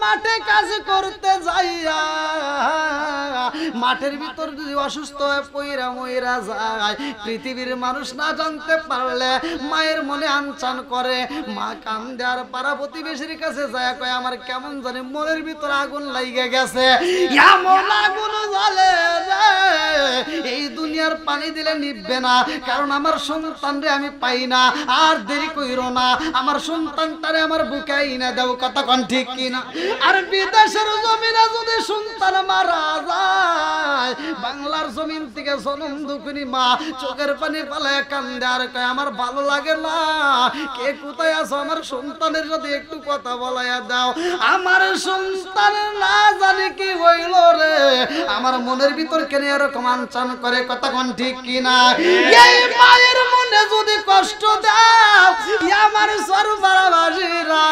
মাঠে কাজ করতে যাইয়া মাঠের ভিতর যদি অসুস্থ হয়ে পইরা মইরা যায়, পৃথিবীর মানুষ না জানতে পারলে মায়ের মনে আনচান করে। মা কান্দে আর পাড়া প্রতিবেশীর কাছে যায় কয় আমার কেমন জানি মনের ভিতর আগুন লাইগে গেছে, এমন আগুন জ্বলে রে এই দুনিয়ার পানি দিলে নিভবে না, কারণ আমার সন্তানরে আমি পাই না। আর দেরি কইরো না, আমার সন্তানটারে আমার বুকে আইনা দাও। কথা কোন ঠিক কিনা? আর বিদেশের জমিনে যদি সন্তান মারা যায়, বাংলার জমিন থেকে জনম দুঃখিনী মা চোখের পানি পালায় কান্দে আর কয় আমার ভালো লাগে না, কে কোথায় আছো আমার সন্তানের সাথে একটু কথা বলাইয়া দাও। আমার সন্তান না জানি কি হইল রে, আমার মনের ভিতর কেন এরকম আনচান করে। কথা কোন ঠিক কিনা? এই মায়ের মনে যদি কষ্ট দাও, আমার সর্ববাসীরা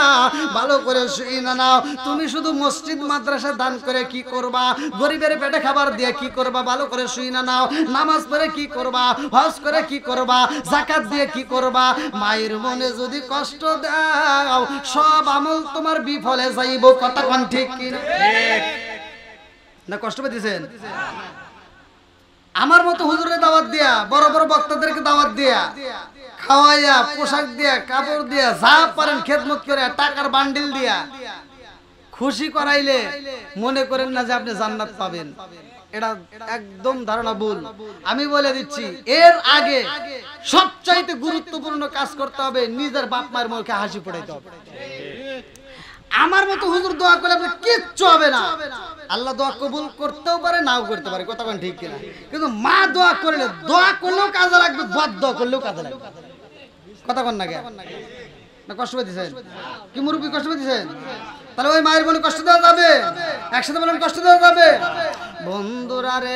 ভালো করে শুই না নাও। তুমি শুধু মসজিদ মাদ্রাসা দান করে কি করবা, গরিবের পেটে খাবার দিয়ে কি করবা, ভালো করে শুই না নাও। নামাজ পড়ে কি করবা, হজ করে কি করবা, যাকাত দিয়ে কি করবা। মায়ের মনে যদি কষ্ট দাও, সব আমল তোমার বিফলে যাইব। কথা কোন ঠিক কিনা? না কষ্ট পেয়েছেন? আমার মতো হুজুরের দাওয়াত দিয়া, বড় বড় বক্তাদেরকে দাওয়াত দিয়া, খাওয়াইয়া, পোশাক দিয়া, কাপড় দিয়া, যা পারেন খেদমত করে, টাকার বান্ডিল দিয়া খুশি করাইলে মনে করেন না যে আপনি জান্নাত পাবেন। এটা একদম ধারণা ভুল। আমি বলে দিচ্ছি, এর আগে সবচাইতে গুরুত্বপূর্ণ কাজ করতে হবে, নিজের বাপ মায়ের মুখে হাসি ফোটাইতে হবে। আমার মতো হুজুর দোয়া করলে আপনার কিচ্ছু হবে না। আল্লাহ দোয়া কবুল করতেও পারে, নাও করতে পারে। কথা কোন ঠিক কিনা? কিন্তু মা দোয়া করলে, দোয়া করলেও কাজে লাগবে, বদ দোয়া করলেও কাজে লাগবে। কথা কোন না? না কষ্ট পেয়েছেন কি মুরব্বী? কষ্ট পেয়েছেন? তাহলে ওই মায়ের মনে কষ্ট দেওয়া যাবে? একসাথে বলেন কষ্ট দেওয়া যাবে? বন্ধুরা রে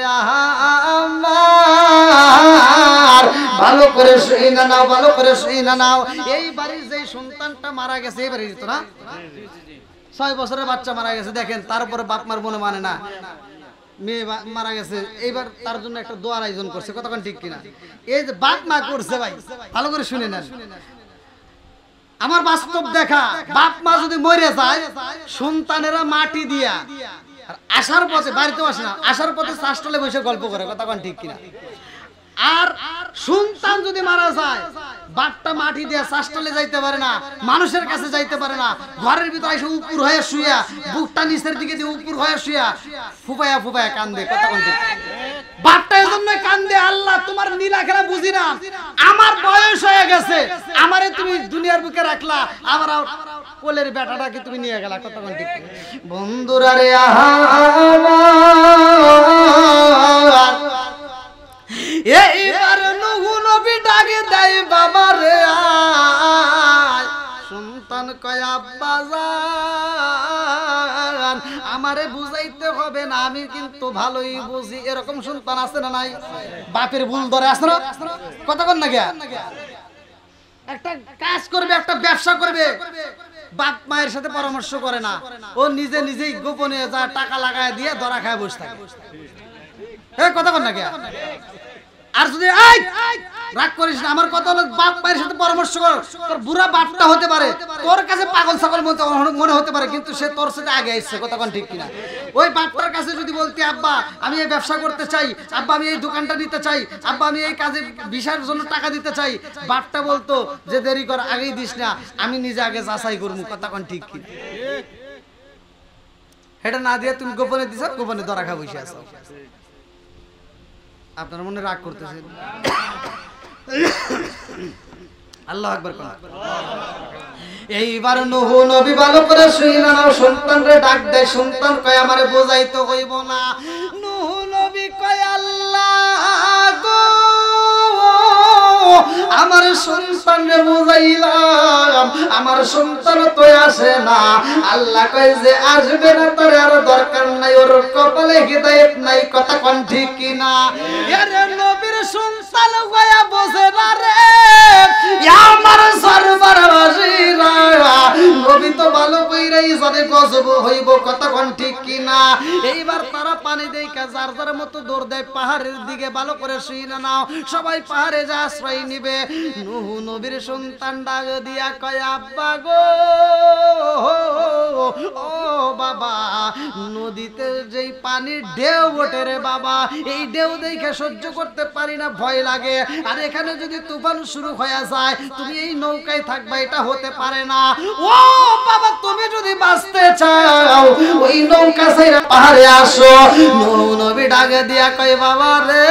আমার ভালো করে শুই না নাও, ভালো করে শুই না নাও। এই বাড়ির যে সন্তানটা মারা গেছে, এই বাড়ির তো না 6 বছরের বাচ্চা মারা গেছে, দেখেন তারপরে বাপ মার মনে মানে না, মেয়ে মারা গেছে, এইবার তার জন্য একটা দোয়ার আয়োজন করছে। কতক্ষণ ঠিক কিনা? এই যে বাপ মা করছে, ভাই ভালো করে শুনে নেন। আমার বাস্তব দেখা, বাপ মা যদি মরে যায়, সন্তানেরা মাটি দিয়া আর আসার পথে, বাড়িতেও আসে না, আসার পথে চাষটলে বসে গল্প করে। কথা কোন ঠিক কিনা? আর সন্তান যদি মারা যায়, বাপটা মাটি দিয়ে চাষটলে যাইতে পারে না, মানুষের কাছে যাইতে পারে না, ঘরের ভিতরে এসে উপর হয়ে শুয়া, বুকটা নিচের দিকে দিয়ে উপর হয়ে শুয়া ফুপায়া ফুপায়া কান্দে। কথা কোন ঠিক? বাপটা এজন্য কান্দে, আল্লাহ তোমার নীলা খেলা বুঝি না, আমার বয়স হয়ে গেছে, আমারে তুমি দুনিয়ার বুকে রাখলা, আমার কোলের বেটাটাকে তুমি নিয়ে গেলা। কথা কোন ঠিক? বন্ধুরা রে এইবার নূহ নবী ডাকে দেয় বাবা রে আয়। সন্তান কয় আব্বা জান আমারে বুঝাইতে হবে না, আমি কিন্তু ভালোই বুঝি। এরকম সন্তান আছে না নাই? বাপের ভুল ধরে আছে না? কথা কোন না? একটা কাজ করবে, একটা ব্যবসা করবে, বাপ মায়ের সাথে পরামর্শ করে না, ও নিজে নিজেই গোপনে যা টাকা লাগায় দিয়ে ধরা খায় বসে থাকে। কথা কোন না? আর যদি রাগ করিস না, আমার কথা হলো বাপ মায়ের সাথে পরামর্শ কর। তোর বুড়া বাপটা হতে পারে, তোর কাছে পাগল ছাগল মনে হতে পারে, কিন্তু সে তোর সাথে আগে আসছে। কথা কোন ঠিক কিনা? ওই বাপটার কাছে যদি বলতে আব্বা আমি এই ব্যবসা করতে চাই, আব্বা আমি এই দোকানটা নিতে চাই, আব্বা আমি এই কাজে ভিসার জন্য টাকা দিতে চাই, বাপটা বলতো যে দেরি কর, আগেই দিস না, আমি নিজে আগে যাচাই করবো। কথা কোন ঠিক কিনা? এটা না দিয়ে তুমি গোপনে দিছ, গোপনে ধরা খা বসে আছো। আপনার মনে রাগ করতেছেন? আল্লাহু আকবার। এইবার নূহ নবী ভালো করে শুইনা নাও, সন্তানরে ডাক দেয়। সন্তান কয় আমারে বোঝাইতে হইব না। নূহ নবী কয় আল্লাহ গো আমার সন্তানরে বুঝাইলাম, আমার সন্তান তো আসে না। আল্লাহ কয় যে আসবে না তার আর দরকার নাই, ওর কপালে হিদায়াত নাই। কথা কোন ঠিক কিনা? আরে নবীর সন্তান গয়া বসে না রে আমার সর্ববাসীরা, নবী তো ভালো কইরাই জানে গজব হইব। কথা কোন ঠিক কিনা? এইবার তারা পানি দেইকা যার যার মতো দৌড় দেয় পাহাড়ের দিকে। ভালো করে শুই না নাও, সবাই পাহাড়ে যা আশ্রয় নিবে। নূহ নবীর সন্তান ডাক দিয়া কয় আব্বা গো ও বাবা নদীতে যেই পানির ঢেউ ওঠে রে বাবা, এই ঢেউ দেখে সহ্য করতে পারি না, ভয় লাগে। আর এখানে যদি তুফান শুরু হয়ে যায়, তুমি এই নৌকায় থাকবা, এটা হতে পারে না। ও বাবা, তুমি যদি বাঁচতে চাও ওই নৌকা ছেড়ে পাহাড়ে আসো। নবী ডাকে দিয়া কই, বাবা রে,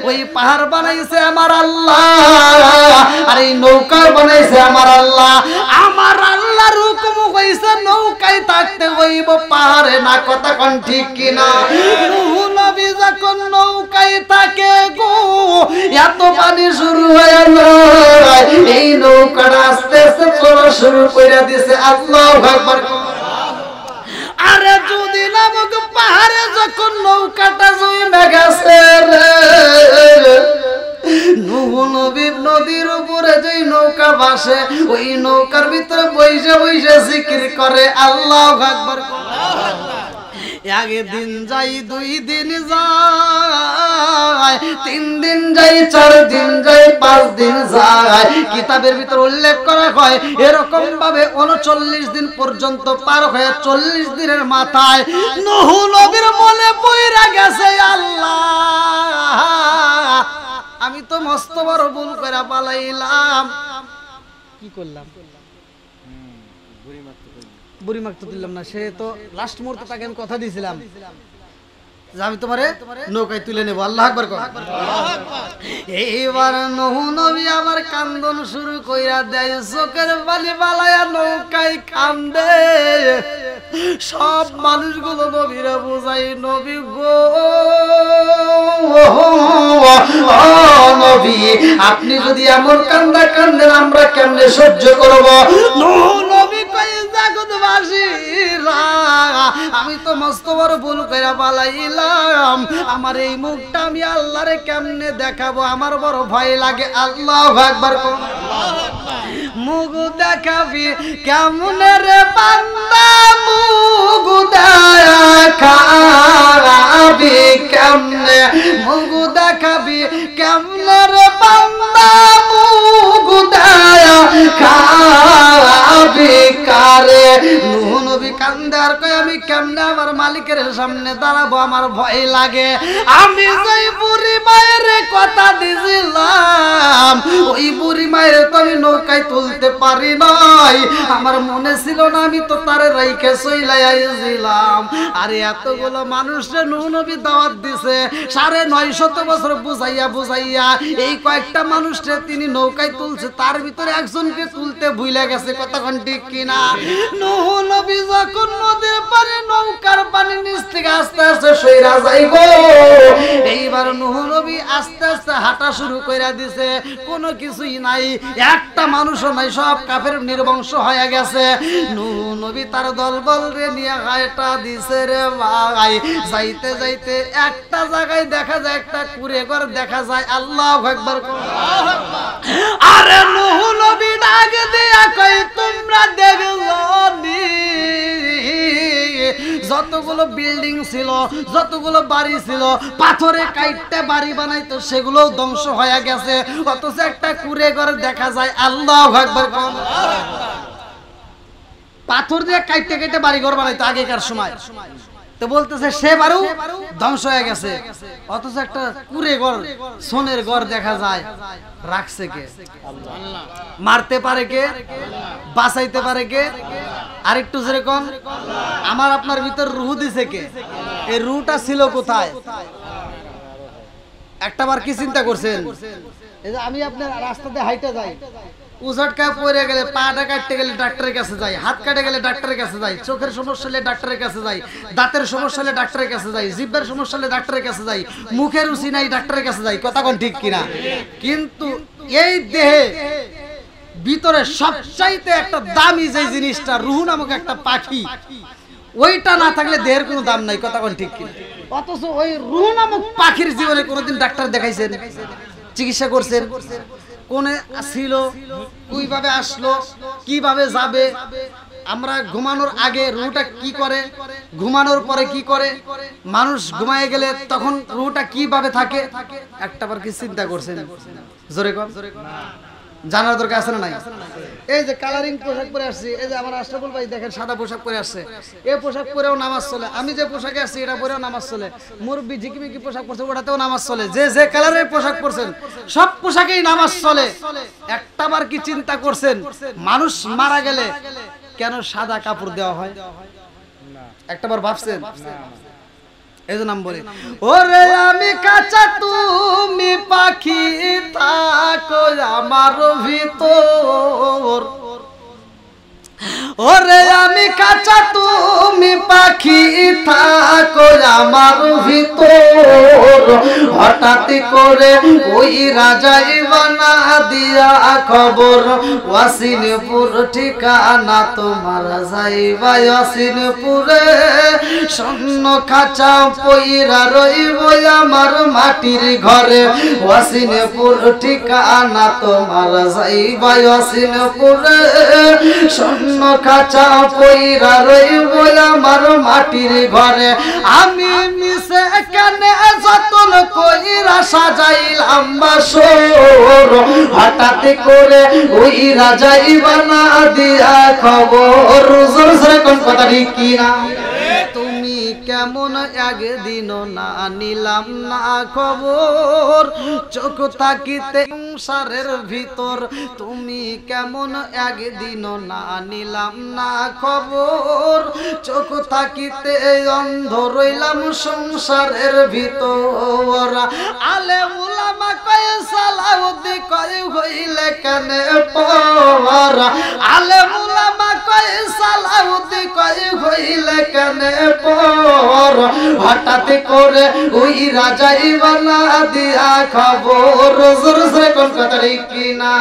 ওই পাহাড় বানাইছে আমার আল্লাহ, আর এই নৌকা বানাইছে আমার আল্লাহ। আমার আল্লাহর হুকুম হইছে নৌকায় থাকতে হইব, পাহাড়ে না। কথা কোন ঠিক কিনা? নবী যখন নৌকায় থাকে গো, এত পানি শুরু হয়ে যায়, এই নৌকাটা আস্তে আস্তে চলা শুরু করে দিছে। আল্লাহু আকবার। আরে যদি নামক পাহাড়ে যখন নৌকাটা জমে গেছে রে, নূহ নবী নদীর উপরে যেই নৌকা ভাসে, ওই নৌকার ভিতরে বইসে বইসে জিকির করে আল্লাহু আকবার। একদিন যাই, 2 দিন যায়, 3 দিন যাই, 4 দিন যাই, 5 দিন যায়। কিতাবের ভিতর উল্লেখ করা হয় এরকম ভাবে 39 দিন পর্যন্ত পার হয়ে 40 দিনের মাথায় নূহ নবীর মনে পইরা গেছে, আল্লাহ আমি তো মস্ত বড় ভুল করে পালাইলাম। কি করলাম? বুড়ি মারতে দিলাম না। সে তো লাস্ট মুহূর্তে তাকে আমি কথা দিয়েছিলাম যে আমি তোমারে নৌকায় তুলে নেব। আল্লাহু আকবার। এইবার নূহ নবী আমার কান্দন শুরু কইরা দেয়, চোখের পানি বালায়া নৌকায় কান্দে। সব মানুষগুলো নবীরা বুঝাই, নবী গো, নবী আপনি যদি এমন কান্দা কান্দেন আমরা কেমনে সহ্য করব? নূহ নবী কই, জগৎবাসীরা আমি তো মস্ত বড় ভুল করে পালাইলাম, আমার এই মুখটা আমি আল্লাহরে কেমনে দেখাবো, আমার বড় ভয় লাগে। আল্লাহু আকবার। মুখ দেখাবি কেমনে রে বান্দা, মুখ দেখাবি কেমনে, মুখ দেখাবি কেমনে রে বান্দা, মুখ দেখাবি কারে? নূহ নবী কান্দে আর কয়, আমি কেমনে আমার মালিকের সামনে দাঁড়াবো, আমার ভয় লাগে। আমি যেই বুড়ি মায়ের কথা দিছিলাম, ওই বুড়ি মায়ের তো আমি নৌকায় তুলতে পারি নাই, আমার মনে ছিল না, আমি তো তারে রাইখে চইলাই আইছিলাম। আরে এতগুলো মানুষের নূহ নবী দাওয়াত দিছে, 950 বছর বুঝাইয়া বুঝাইয়া এই কয়েকটা মানুষকে তিনি নৌকায় তুলছে, তার ভিতরে একজনকে তুলতে ভুলে গেছে। কতক্ষণ ঠিক কিনা? নূহ নবী যখন নদীর পানি, নৌকার পানি নিচ থেকে আস্তে আস্তে সইরা যাইব, এইবার নূহ নবী আস্তে আস্তে হাঁটা শুরু কইরা দিছে। কোনো কিছুই নাই, একটা মানুষও নাই, সব কাফের নির্বংশ হয়ে গেছে। নূহ নবী তার দলবল রে নিয়ে হাঁটা দিছে রে ভাই। যাইতে যাইতে একটা জায়গায় দেখা যায় একটা কুঁড়ে ঘর দেখা যায়। আল্লাহু আকবার। আরে নূহ নবী ডাক দিয়া কই, তোমরা দেখলো নি যতগুলো বিল্ডিং ছিল, যতগুলো বাড়ি ছিল, পাথরে কাইটটা বাড়ি বানাইতো, সেগুলো ধ্বংস হয়ে গেছে, অথচ একটা কুঁড়ে ঘর দেখা যায়। আল্লাহু আকবার। পাথর দিয়ে কাইটে কাইটে বাড়ি ঘর বানাইতো আগেকার সময়, তো বলতেছে সে বাড়িও ধ্বংস হয়ে গেছে, অথচ একটা কুঁড়ে ঘর, সোনের ঘর দেখা যায়। রাখছে কে? আল্লাহ। মারতে পারে কে? বাঁচাইতে পারে কে? আরেকটু যেরকম আমার আপনার ভিতর রূহ দিছে কে? এই রূহটা ছিল কোথায়? একটাবার কি চিন্তা করছেন? এই যে আমি আপনার রাস্তাতে হাইটে যাই, উজটকা পড়ে গেলে, পাটা কাটতে গেলে ডাক্তারের কাছে যাই, হাত কাটে গেলে ডাক্তারের কাছে যাই, চোখের সমস্যা হলে ডাক্তারের কাছে যাই, দাঁতের সমস্যা হলে ডাক্তারের কাছে যাই, জিহ্বার সমস্যা হলে ডাক্তারের কাছে যাই, মুখের রুচি নাই ডাক্তারের কাছে যাই। কথা কোন ঠিক কিনা? কিন্তু এই দেহে ভিতরে সবচাইতে একটা দামি যে জিনিসটা, রূহ নামক একটা পাখি, ওইটা না থাকলে দেহের কোনো দাম নাই। কথা কোন ঠিক কিনা? অথচ ওই রূহ নামক পাখির জীবনে কোনোদিন ডাক্তার দেখাইছেন? চিকিৎসা করছেন? কোনে ছিল, কিভাবে আসলো, কিভাবে যাবে? আমরা ঘুমানোর আগে রুহটা কি করে, ঘুমানোর পরে কি করে, মানুষ ঘুমায় গেলে তখন রুহটা কিভাবে থাকে, একটাবার কি চিন্তা করছেন? জোরে কর। জানার দরকার আছে না নাই? এই যে কালারিং পোশাক পরে আসছি, এই যে আমার আশরাফুল ভাই দেখেন সাদা পোশাক পরে আসছে, এই পোশাক পরেও নামাজ চলে। আমি যে পোশাকে আসছি এটা পরেও নামাজ চলে। মুরব্বি ঝিকিমিকি পোশাক পরছে ওটাতেও নামাজ চলে। যে যে কালারের পোশাক পরছেন সব পোশাকেই নামাজ চলে। একটাবার কি চিন্তা করছেন মানুষ মারা গেলে কেন সাদা কাপড় দেওয়া হয়? একটাবার ভাবছেন? এই যে নাম বলি, ওরে আমি কাঁচা তুমি পাখি থাকো আমার ভিতর, ওরে আমি কাঁচা তুমি পাখি থাকো আমার ভিতর, হঠাৎ করে ওই রাজাই বানা দিয়া খবর, ওয়াসিনপুর ঠিকানা তোমার যাইবা ওয়াসিনপুরে, শূন্য খাঁচা পইরা রইব আমার মাটির ঘরে, ওয়াসিনপুর ঠিকানা তোমার যাইবা ওয়াসিনপুরে, শূন্য খাঁচা পইরা রইব আমার মাটির ঘরে। আমি মিশে কেনে যতন কইরা সাজাইলাম বাসর, হঠাৎ করে ওই রাজাই বানা দিয়া খবর। জোর জোরে কোন কথা ঠিক কিনা? তুমি কেমন একদিন না নিলাম না খবর, চোখ তাকিতে সংসারের ভিতর, তুমি কেমন একদিন না নিলাম না খবর, চোখ তাকিতে অন্ধ রইলাম সংসারের ভিতর। আলে উলামা কয় সালাউদ্দি কয় হইলে কেনে পর, আলে উলামা কয় সালাউদ্দি কয় হইলে কেনে পর, হঠাৎ করে ওই রাজাই বানা দিয়া খবর। জোর জোরে কোন কথা ঠিক কিনা?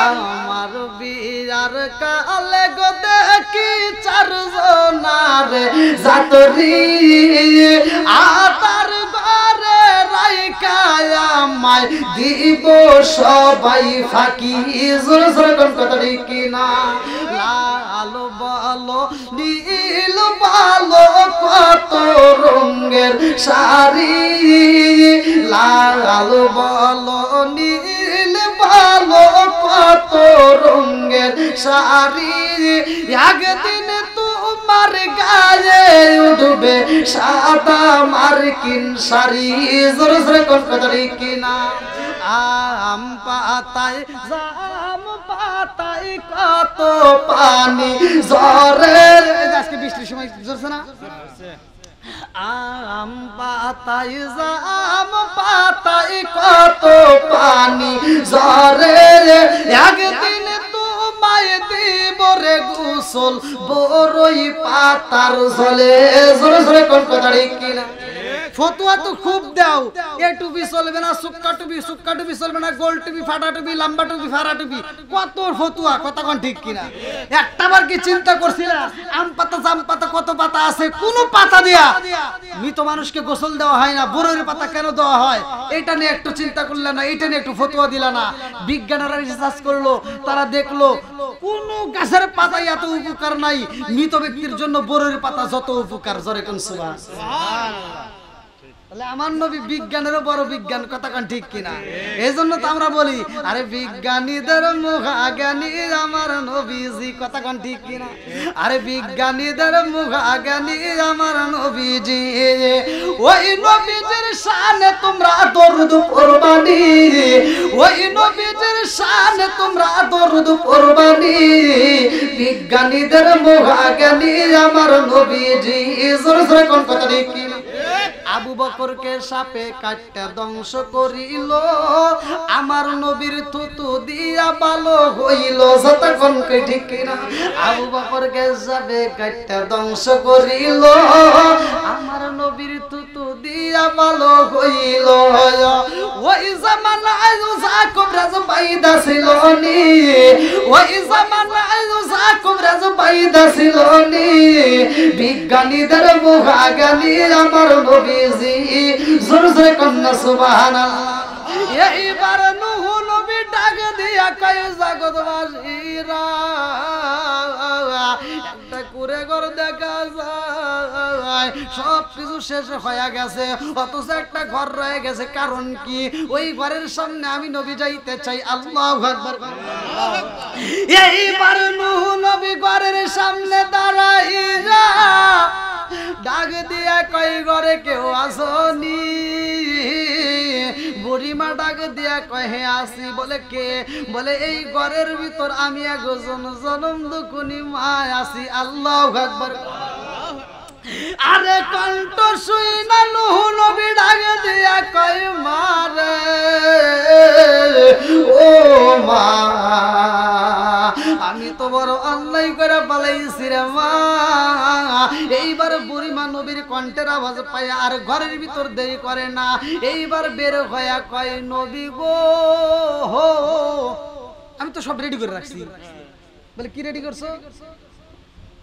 আমার বিয়ার কালে গো দেখি চারজনারে জাতরি, আতার ঘরে রাইকা আমায় দিব সবাই ফাঁকি। জোর জোরে কোন কথা ঠিক কিনা? লাল বলো নীল ভালো কত রঙের শাড়ি, লাল বলো নীল ভালো কত রঙের শাড়ি, একদিন তোমার গায়ে উঠবে সাদা মার্কিন শাড়ি। জোরে জোরে কোন কথা ঠিক কিনা? আম পাতায় জাম পাতায় কত পানি ঝরে, আজকে বৃষ্টির সময় ঝরছে না? আম পাতায় জাম পাতায় কত পানি ঝরে, একদিন তোমায় দিব রে গোসল বড়ই পাতার জলে। জোরে জোরে কোন কথা ঠিক কিনা? ফতুয়া তো খুব দাও, এ টুপি চলবে না, সুক্কা টুপি চলবে না, গোল টুপি, ফাটা টুপি, লম্বা টুপি, ফাড়া টুপি, কত ফতুয়া, কথা কোন ঠিক কিনা? একটাবার কি চিন্তা করছিলা আম পাতা জাম পাতা কত পাতা আছে, কোন পাতা দিয়া মৃত মানুষকে গোসল দেওয়া হয় না, বরের পাতা কেন দেওয়া হয় এটা নিয়ে একটু চিন্তা করলে না, এটা নিয়ে একটু ফতুয়া দিলা না। বিজ্ঞানীরা রিসার্চ করলো, তারা দেখলো কোন গাছের পাতায় এত উপকার নাই, মৃত ব্যক্তির জন্য বরের পাতা যত উপকার। জোরে কোন সুবহানাল্লাহ। আমার নবী বিজ্ঞানেরও বড় বিজ্ঞান, কথা কোন ঠিক কিনা? এই জন্য তো আমরা বলি আরে বিজ্ঞানীদের মুখাজ্ঞানী আমার নবীজি, কথা কোন ঠিক কিনা? আরে বিজ্ঞানীদের মুখাজ্ঞানী আমার নবীজি, ওই নবীজির শানে তোমরা দরুদ পড়বানি, ওই নবীজির শানে তোমরা দরুদ পড়বানি, বিজ্ঞানীদের মুখাজ্ঞানী আমার নবীজি। জোরে জোরে কোন কথা ঠিক কিনা? আবু বকরকে সাপে কাটতে ধ্বংস করিল, আমার নবীর থুতু দিয়া ভালো হইল। যতক্ষণ কে ঠিক কিনা? আবু বকরকে সাপে কাটতে ধ্বংস করিল, আমার নবীর থুতু দিয়া ভালো হইল। ওই জামানায় যাকুব রাজ বাইদা ছিল নি, ওই জামানায় যাকুব রাজ বাইদা ছিল নি, বিজ্ঞানীদের মুখাজ্ঞানী আমার নবীজি। জোরে জোরে কন্যা সুবহানাল্লাহ। এইবার নূহ নবী ডাক দিয়া কয় জগৎবাসীরা, একটা কুঁড়ে ঘর দেখা যায়, নাই, সব কিছু শেষ হয়ে গেছে, অথচ একটা ঘর রয়ে গেছে। কারণ কি? ওই ঘরের সামনে আমি নবী যাইতে চাই। আল্লাহু আকবার। এইবার নূহ নবী ঘরের সামনে দাঁড়াইয়া ডাক দিয়া কই ঘরে কেউ আসনি? বুড়িমা ডাক দিয়া কয় হে আসি। বলে কে? বলে এই ঘরের ভিতর আমি একজন জনম দুকুনি মা আসি। আল্লাহু আকবার। আরে কণ্ঠ শুই না নূহ নবী ডাক দিয়া কয় মারে ও মা, আমি তো বড় অন্যায় করে পালাইছি রে মা। এইবার বুড়িমা নবীর কণ্ঠের আওয়াজ পায় আর ঘরের ভিতর দেরি করে না, এইবার বের হইয়া কয় নবী গো, আমি তো সব রেডি করে রাখছি। বলে কি রেডি করছো?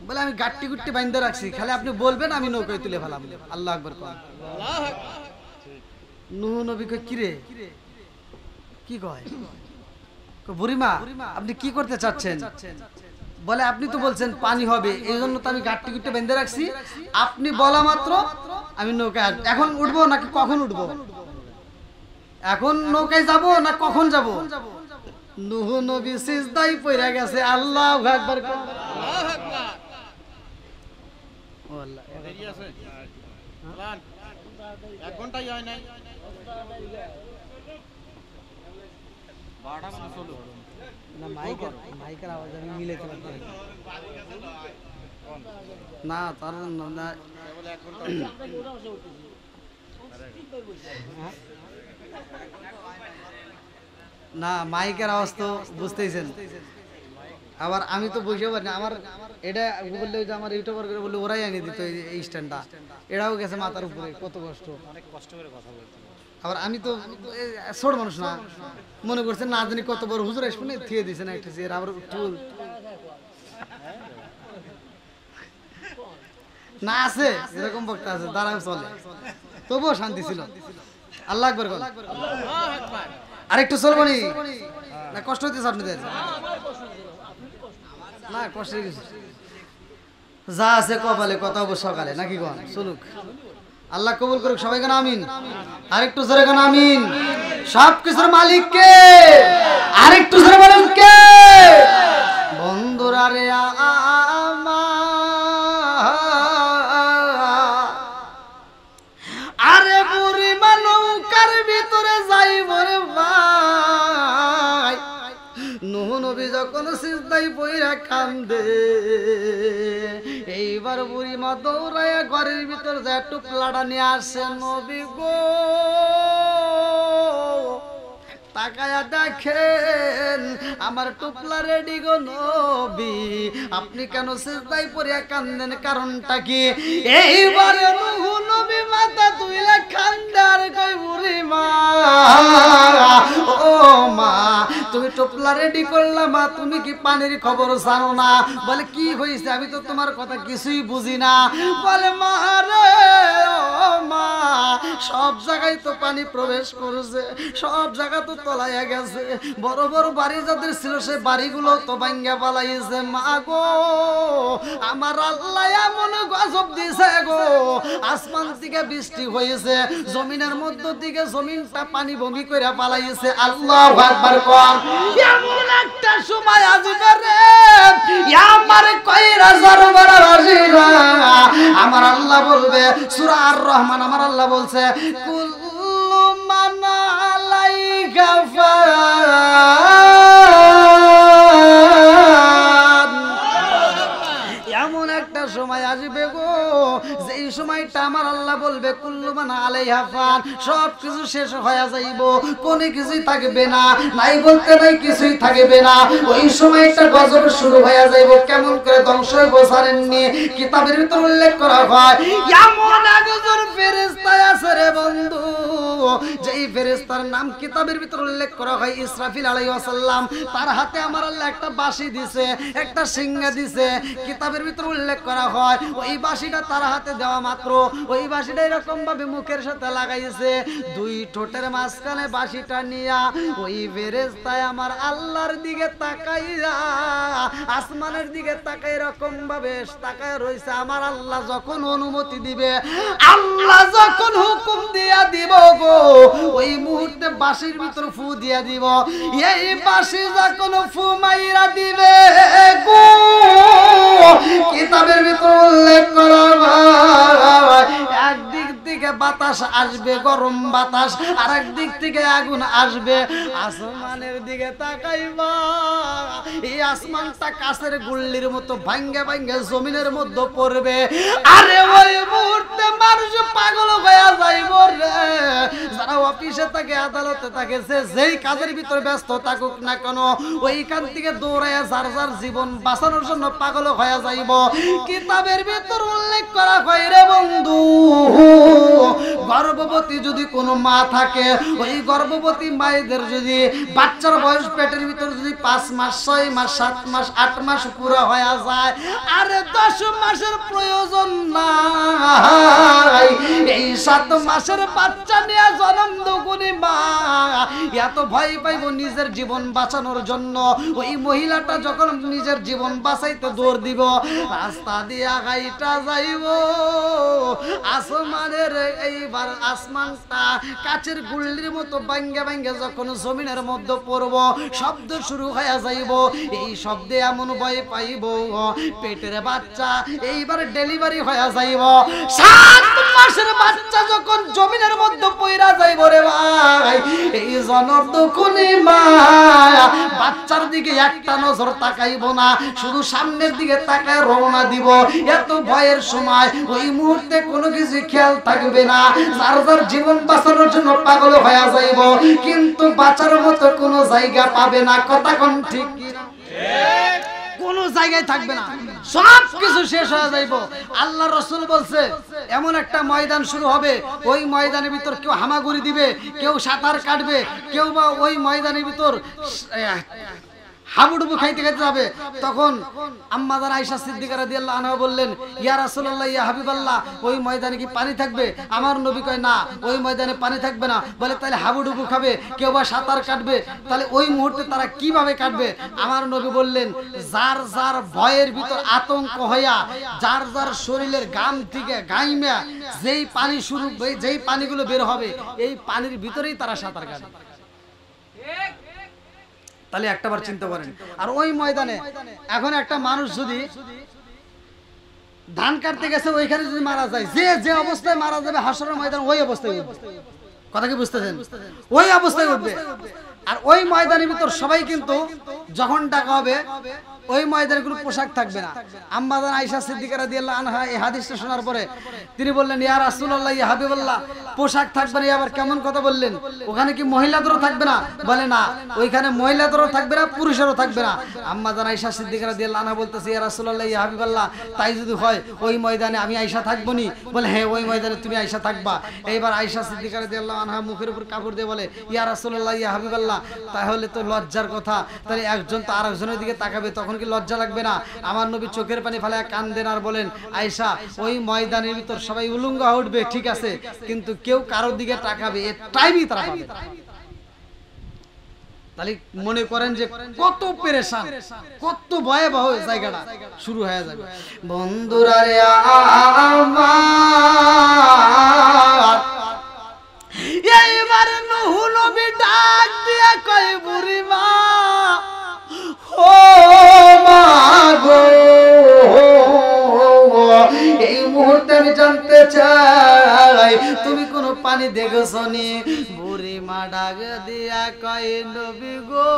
বলে আমি গাট্টি গুট্টি বাইন্ধে রাখছি, খালি আপনি বলবেন আমি নৌকায় তুলে ফেলাম। আল্লাহু আকবার। নূহ নবী কয় কি রে, কি কয়? বুড়িমা আপনি কি করতে চাচ্ছেন? বলে আপনি তো বলছেন পানি হবে, এই জন্য তো আমি গাট্টি গুট্টি বেঁধে রাখছি, আপনি বলা মাত্র আমি নৌকায়। এখন উঠবো নাকি কখন উঠবো? এখন নৌকায় যাব না কখন যাব? নূহ নবী সিজদায় পড়ে গেছে। আল্লাহু আকবার। এক ঘন্টাই হয় নাই, না মাইকের আওয়াজ আমি মিলাইতে পারছি না, তার না মাইকের আওয়াজ তো বুঝতেইছেন। আবার আমি তো বুঝতে পারি না, আমার এটা বললে যে আমার ইউটিউবার করে বললে ওরাই এনে দিত এই স্ট্যান্ডটা, এটাও গেছে মাথার উপরে, কত কষ্ট, অনেক কষ্ট করে কথা বলতে। আবার আমি তো ছোট মানুষ না, মনে করছেন না জানি কত বড় হুজুর শুনে থিয়ে দিয়েছে না একটা চেয়ার, আবার টুল না আছে এরকম বক্তা আছে, দাঁড়াও চলে, তবুও শান্তি ছিল। আল্লাহ আকবার। আরেকটু চলবো না কষ্ট হইতেছে আপনাদের? না কষ্ট যা আছে কপালে কথা হবো সকালে, নাকি কোন? চলুক, আল্লাহ কবুল করুক। সবাই কেন আমিন? আরেকটু জোরে কেন আমিন? সব কিছুর মালিক কে? আরেকটু জোরে বলেন কে? বন্ধুরা রে আরে বুড়িমা নৌকার ভিতরে যাইব রে ভাই। নূহ নবী যখন সিজদায় পইরা কান্দে, এইবার বুড়িমা দৌড়াইয়া ঘরের ভিতর যায় টুকলাটা নিয়ে আসে। নবী গো তাকায়া দেখেন আমার টুকলা রেডি গো নবী, আপনি কেন সিজদায় পড়িয়া কান্দেন? কারণটা কি? এইবার নূহ নবী মাথা তুইলা কান্দার কই বুড়িমা ও মা, তুমি টুকলা রেডি করলা মা, তুমি কি পানির খবর জানো না? বলে কি হয়েছে? আমি তো তোমার কথা কিছুই বুঝি না। বলে মা রে ও মা, সব জায়গায় তো পানি প্রবেশ করেছে, সব জায়গা তো তলাইয়া গেছে, বড় বড় বাড়ি যাদের ছিল সে বাড়িগুলো তো ভাঙ্গা পালাইছে। মা গো আমার আল্লাহ এমন গজব দিছে গো, আসমান থেকে বৃষ্টি হয়েছে, জমিনের মধ্য থেকে জমিনটা পানি বমি করে পালাইছে। আল্লাহু আকবার। এমন একটা সময় আসবে রে আমার কয়রা জরবার রাজিরা, আমার আল্লাহ বলবে সূরা আর রহমান, আমার আল্লাহ বলছে কুল্লু মান আলাইকা ফান। এমন একটা সময় আসবে গো, যেই সময়টা আমার আল্লাহ বলবে কুল্লু মান আলাইহা ফান, সব কিছু শেষ হয়ে যাইব, কোনো কিছুই থাকবে না, নাই বলতে নাই কিছুই থাকবে না। ওই সময়টা গজব শুরু হয়ে যাইব। কেমন করে ধ্বংস হইব জানেননি? কিতাবের ভিতর উল্লেখ করা হয় এমন একজন ফেরেশতা আছে রে বন্ধু, যেই ফেরেশতার নাম কিতাবের ভিতর উল্লেখ করা হয় ইসরাফিল আলাইহিস সালাম। তার হাতে আমার আল্লাহ একটা বাঁশি দিছে, একটা সিংহা দিছে। কিতাবের ভিতরে উল্লেখ করা হয় ওই বাঁশিটা তার হাতে দেওয়া মাত্র ওই বাঁশিটা এরকম ভাবে মুখের সাথে লাগাইছে, দুই ঠোঁটের মাঝখানে বাঁশিটা নিয়া ওই ফেরেশতায় আমার আল্লাহর দিকে তাকাইয়া আসমানের দিকে তাকাই এরকম ভাবে তাকায় রইছে। আমার আল্লাহ যখন অনুমতি দিবে, আল্লাহ যখন হুকুম দিয়া দিব গো, ওই মুহূর্তে বাঁশির ভিতর ফু দিয়া দিব। এই বাঁশি যখন ফু মাইরা দিবে গো, কিতাবের ভিতর উল্লেখ করা হয় একদিক থেকে বাতাস আসবে, গরম বাতাস, আর একদিক থেকে আগুন আসবে। আসমানের দিকে তাকাইবা, এই আসমানটা কাছের গুল্লির মতো ভাঙ্গে ভাঙ্গে জমিনের মধ্যে পড়বে। আরে ওই মুহূর্তে মানুষ পাগল হয়ে যাইব রে। যারা অফিসে থাকে, আদালতে থাকে, যেই কাজের ভিতরে ব্যস্ত থাকুক না কেন, ওইখান থেকে দৌড়াইয়া যার যার জীবন বাঁচানোর জন্য পাগল হয়ে যাইব। কিতাবের ভিতর উল্লেখ করা হয় রে বন্ধু, গর্ভবতী যদি কোনো মা থাকে, ওই গর্ভবতী মায়েদের যদি বাচ্চার বয়স পেটের ভিতর যদি 5 মাস 6 মাস 7 মাস 8 মাস পুরো হয়ে যায়, আরে 10 মাসের প্রয়োজন নাই, এই 7 মাসের বাচ্চা নিয়ে জন্ম দুগুনি মা এত ভয় পাইব নিজের জীবন বাঁচানোর জন্য। ওই মহিলাটা যখন নিজের জীবন বাঁচাইতে দৌড় দিব, রাস্তা দিয়া গাইটা যাইব আসমানের, এইবার আসমানটা কাচের গুল্লির মতো ভাঙ্গে ভাঙ্গে যখন জমিনের মধ্যে পড়ব, শব্দ শুরু হয়ে যাইব। এই শব্দে এমন ভয় পাইব পেটের বাচ্চা এইবার ডেলিভারি হয়ে যাইব। 7 মাসের বাচ্চা যখন জমিনের মধ্যে পইরা যাইব রে ভাই, এই জনম দুকুনি মা বাচ্চার দিকে একটা নজর তাকাইব না, শুধু সামনের দিকে তাকায় রওনা দিব। এত ভয়ের সময় ওই মুহূর্তে কোনো কিছু খেয়াল থাকবে না, যার যার জীবন বাঁচানোর জন্য পাগল হয়ে যাইব, কিন্তু বাঁচার মতো কোনো জায়গা পাবে না। কথা কোন ঠিক কিনা? কোনো জায়গায় থাকবে না, সব কিছু শেষ হয়ে যাইব। আল্লাহ রাসূল বলছে এমন একটা ময়দান শুরু হবে, ওই ময়দানের ভিতর কেউ হামাগুড়ি দিবে, কেউ সাঁতার কাটবে, কেউ বা ওই ময়দানের ভিতর হাবুডুবু খাইতে খাইতে যাবে। তখন আম্মা জান আয়েশা সিদ্দিকা রাদিয়াল্লাহু আনহা বললেন, ইয়া রাসূলুল্লাহ, ইয়া হাবিবাল্লাহ, ওই ময়দানে কি পানি থাকবে? আমার নবী কয় না, ওই ময়দানে পানি থাকবে না। বলে তাহলে হাবুডুবু খাবে, কেউ বা সাঁতার কাটবে, তাহলে ওই মুহূর্তে তারা কিভাবে কাটবে? আমার নবী বললেন, যার যার ভয়ের ভিতর আতঙ্ক হইয়া, যার যার শরীরের গাম থেকে গাইমা যেই পানি শুরু, যেই পানিগুলো বের হবে, এই পানির ভিতরেই তারা সাঁতার কাটবে। তাহলে একটাবার চিন্তা করেন। আর ওই ময়দানে এখন একটা মানুষ যদি ধান কাটতে গেছে, ওইখানে যদি মারা যায়, যে যে অবস্থায় মারা যাবে হাসরের ময়দান ওই অবস্থায় উঠবে। কথা কি বুঝতেছেন? ওই অবস্থায় উঠবে। আর ওই ময়দানের ভিতর সবাই কিন্তু যখন ডাকা হবে, ওই ময়দানে কোনো পোশাক থাকবে না। আম্মা জান আয়েশা সিদ্দিকা রাদিয়াল্লাহু আনহা এই হাদিসটা শোনার পরে তিনি বললেন, ইয়া রাসূলুল্লাহ, ইয়া হাবিবাল্লাহ, পোশাক থাকবে না, আবার কেমন কথা বললেন? ওখানে কি মহিলাদেরও থাকবে না? বলে না, ওইখানে মহিলাদেরও থাকবে না, পুরুষেরও থাকবে না। আম্মা জান আয়েশা সিদ্দিকা রাদিয়াল্লাহু আনহা বলতেছে, ইয়া রাসূলুল্লাহ, ইয়া হাবিবাল্লাহ, তাই যদি হয় ওই ময়দানে আমি আয়েশা থাকবো নি? বলে হ্যাঁ, ওই ময়দানে তুমি আয়েশা থাকবা। এইবার আয়েশা সিদ্দিকা রাদিয়াল্লাহু আনহা মুখের উপর কাপড় দিয়ে বলে, ইয়া রাসূলুল্লাহ, ইয়া হাবিবাল্লাহ, তাহলে তো লজ্জার কথা, তাহলে একজন তো আরেকজনের দিকে তাকাবে, তখন কি লজ্জা লাগবে না? আমার নবী চোখের পানি ফেলায় কান্দেন আর বলেন, আয়েশা, ওই ময়দানের ভিতর সবাই উলঙ্গ উঠবে, ঠিক আছে, কিন্তু কেউ কারোর দিকে তাকাবে, এর টাইমই তারা পাবে। তাহলে মনে করেন যে কত পেরেশান, কত ভয়াবহ জায়গাটা শুরু হয়ে যাবে। বন্ধুরা রে আমার, এইবার নূহ নবী ডাক দিয়া কয়, বুড়ি মা, ও মা গো, এই মুহূর্তে আমি জানতে চাই তুমি কোন পানি দেখেছো নি? বুড়ি মা ডাক দিয়া কয়, নবী গো,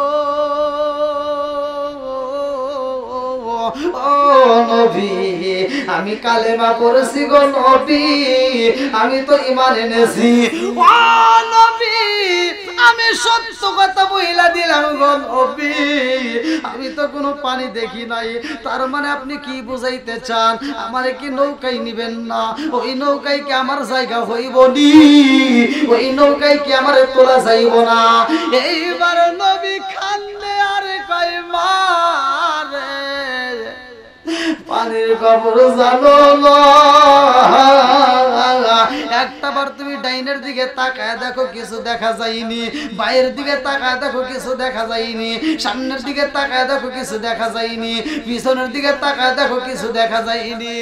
ও নবী, আমি কালেমা পড়েছি গো নবী, আমি তো ঈমান এনেছি। ও নবী, আমি সত্য কথা বইলা দিলাম গো নবী, আমি তো কোনো পানি দেখি নাই। তার মানে আপনি কি বুঝাইতে চান? আমারে কি নৌকায় নিবেন না? ওই নৌকায় কি আমার জায়গা হইব নি? ওই নৌকায় কি আমার তোলা যাইব না? এইবার নবী কান্দে আর কয়, মা রে, পানির কবর জানো না। একটাবার তুমি ডাইনের দিকে তাকায় দেখো কিছু দেখা যায়নি, বাইরের দিকে তাকায় দেখো কিছু দেখা যায়নি, সামনের দিকে তাকায় দেখো কিছু দেখা যায়নি, পিছনের দিকে তাকায় দেখো কিছু দেখা যায়নি।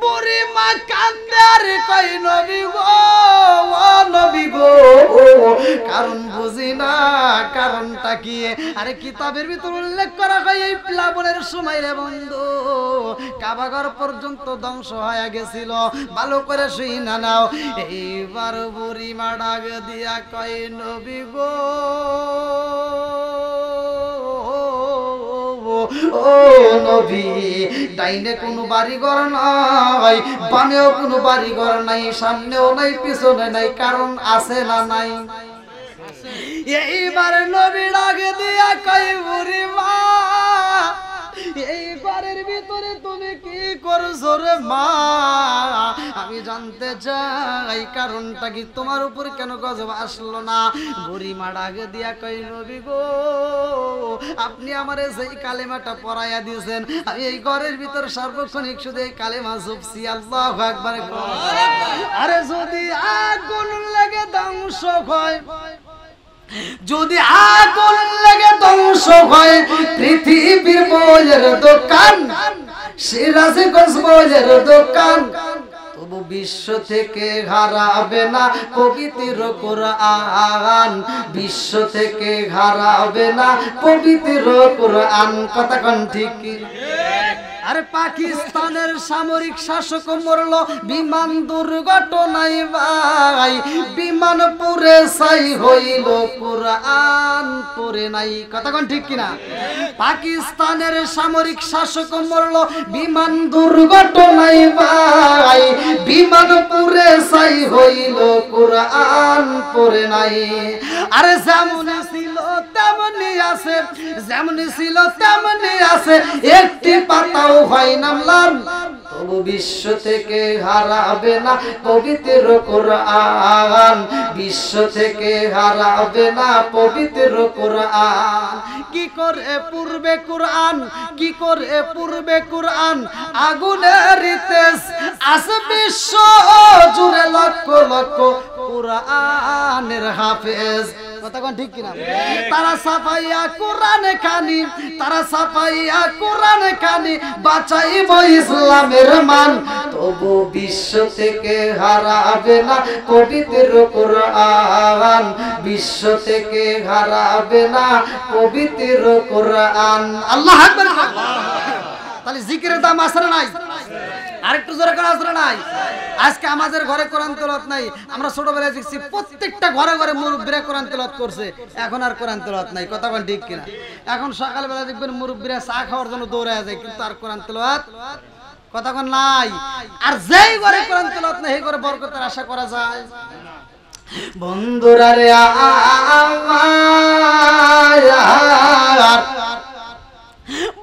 বুড়ি মা কান্দে আর কই নবী গো, ও নবী গো, কারণ বুঝি না কারণটা কি। আরে কিতাবের ভিতর উল্লেখ করা হয় এই প্লাবনের সময় রে বন্ধু কাবাঘর পর্যন্ত ধ্বংস হয়ে গেছিল। ভালো করে শুই না নাও। এইবার বুড়ি মা ডাক দিয়া কয় নবী গো, ও নবী, ডাইনে কোনো বাড়িঘর নাই, বামেও কোনো বাড়িঘর নাই, সামনেও নাই পিছনে নাই, কারণ আছে না নাই? এইবার নবী ডাকে দিয়া কই বুড়ি মা, এই ঘরের ভিতরে তুমি কি করছো রে মা? আমি জানতে চাই কারণটা কি, তোমার উপর কেন গজব আসলো না? বুড়ি মা ডাকে দিয়া কই নবী গো, আপনি আমারে সেই কালেমাটা পড়াইয়া দিয়েছেন, আমি এই ঘরের ভিতর সার্বক্ষণিক শুধু এই কালেমা জপছি, আল্লাহু আকবার। আরে যদি আগুন লেগে ধ্বংস হয়, যদি আগুন লেগে ধ্বংস হয় পৃথিবীর বইয়ের দোকান, সিরাজগঞ্জ বইয়ের দোকান, তবু বিশ্ব থেকে হারাবে না পবিত্র কোরআন, বিশ্ব থেকে হারাবে না পবিত্র কোরআন। কথা কোন ঠিক? আরে পাকিস্তানের সামরিক শাসক মরল বিমান দুর্ঘটনায় ভাই, বিমান পুরে ছাই হইল কোরআন পড়ে নাই। কথা কোন ঠিক কিনা? পাকিস্তানের সামরিক শাসক মরল বিমান দুর্ঘটনায় ভাই, বিমান পুরে ছাই হইল কোরআন পড়ে নাই। আরে যেমন ছিল তেমনি আছে, যেমন ছিল তেমনি আছে, একটি পাতাও হয় নামলাম, তবু বিশ্ব থেকে হারাবে না পবিত্র কোরআন, বিশ্ব থেকে হারাবে না পবিত্র কোরআন। কি করে পূর্বে কোরআন, কি করে পূর্বে কোরআন, আগুনের তেজ আছে বিশ্ব জুড়ে লক্ষ লক্ষ কোরআনের হাফেজ। কথা কোন ঠিক কিনা? তারা সাফাইয়া কোরআন খানি, তারা সাফাইয়া কোরআন খানি, বাঁচাইব ইসলামের মান, তবু বিশ্ব থেকে হারাবে না পবিত্র কোরআন, বিশ্ব থেকে হারাবে না পবিত্র কোরআন। আল্লাহু আকবার। তাহলে জিকিরের দাম আছে না নাই? আরেকটু জোরে করে আসরে নাই? আজকে আমাদের ঘরে কোরআন তেলাওয়াত নাই, আমরা ছোটবেলায় দেখছি প্রত্যেকটা ঘরে ঘরে মুরব্বিরা কোরআন তেলাওয়াত করছে, এখন আর কোরআন তেলাওয়াত নাই। কথা বল ঠিক কিনা? এখন সকালবেলা দেখবেন মুরব্বিরা চা খাওয়ার জন্য দৌড়ায় যায়, কিন্তু আর কোরআন তেলাওয়াত কথা কোন নাই। আর যেই ঘরে কোরআন তেলাওয়াত নাই সেই ঘরে বরকতের আশা করা যায়। বন্ধুরা রে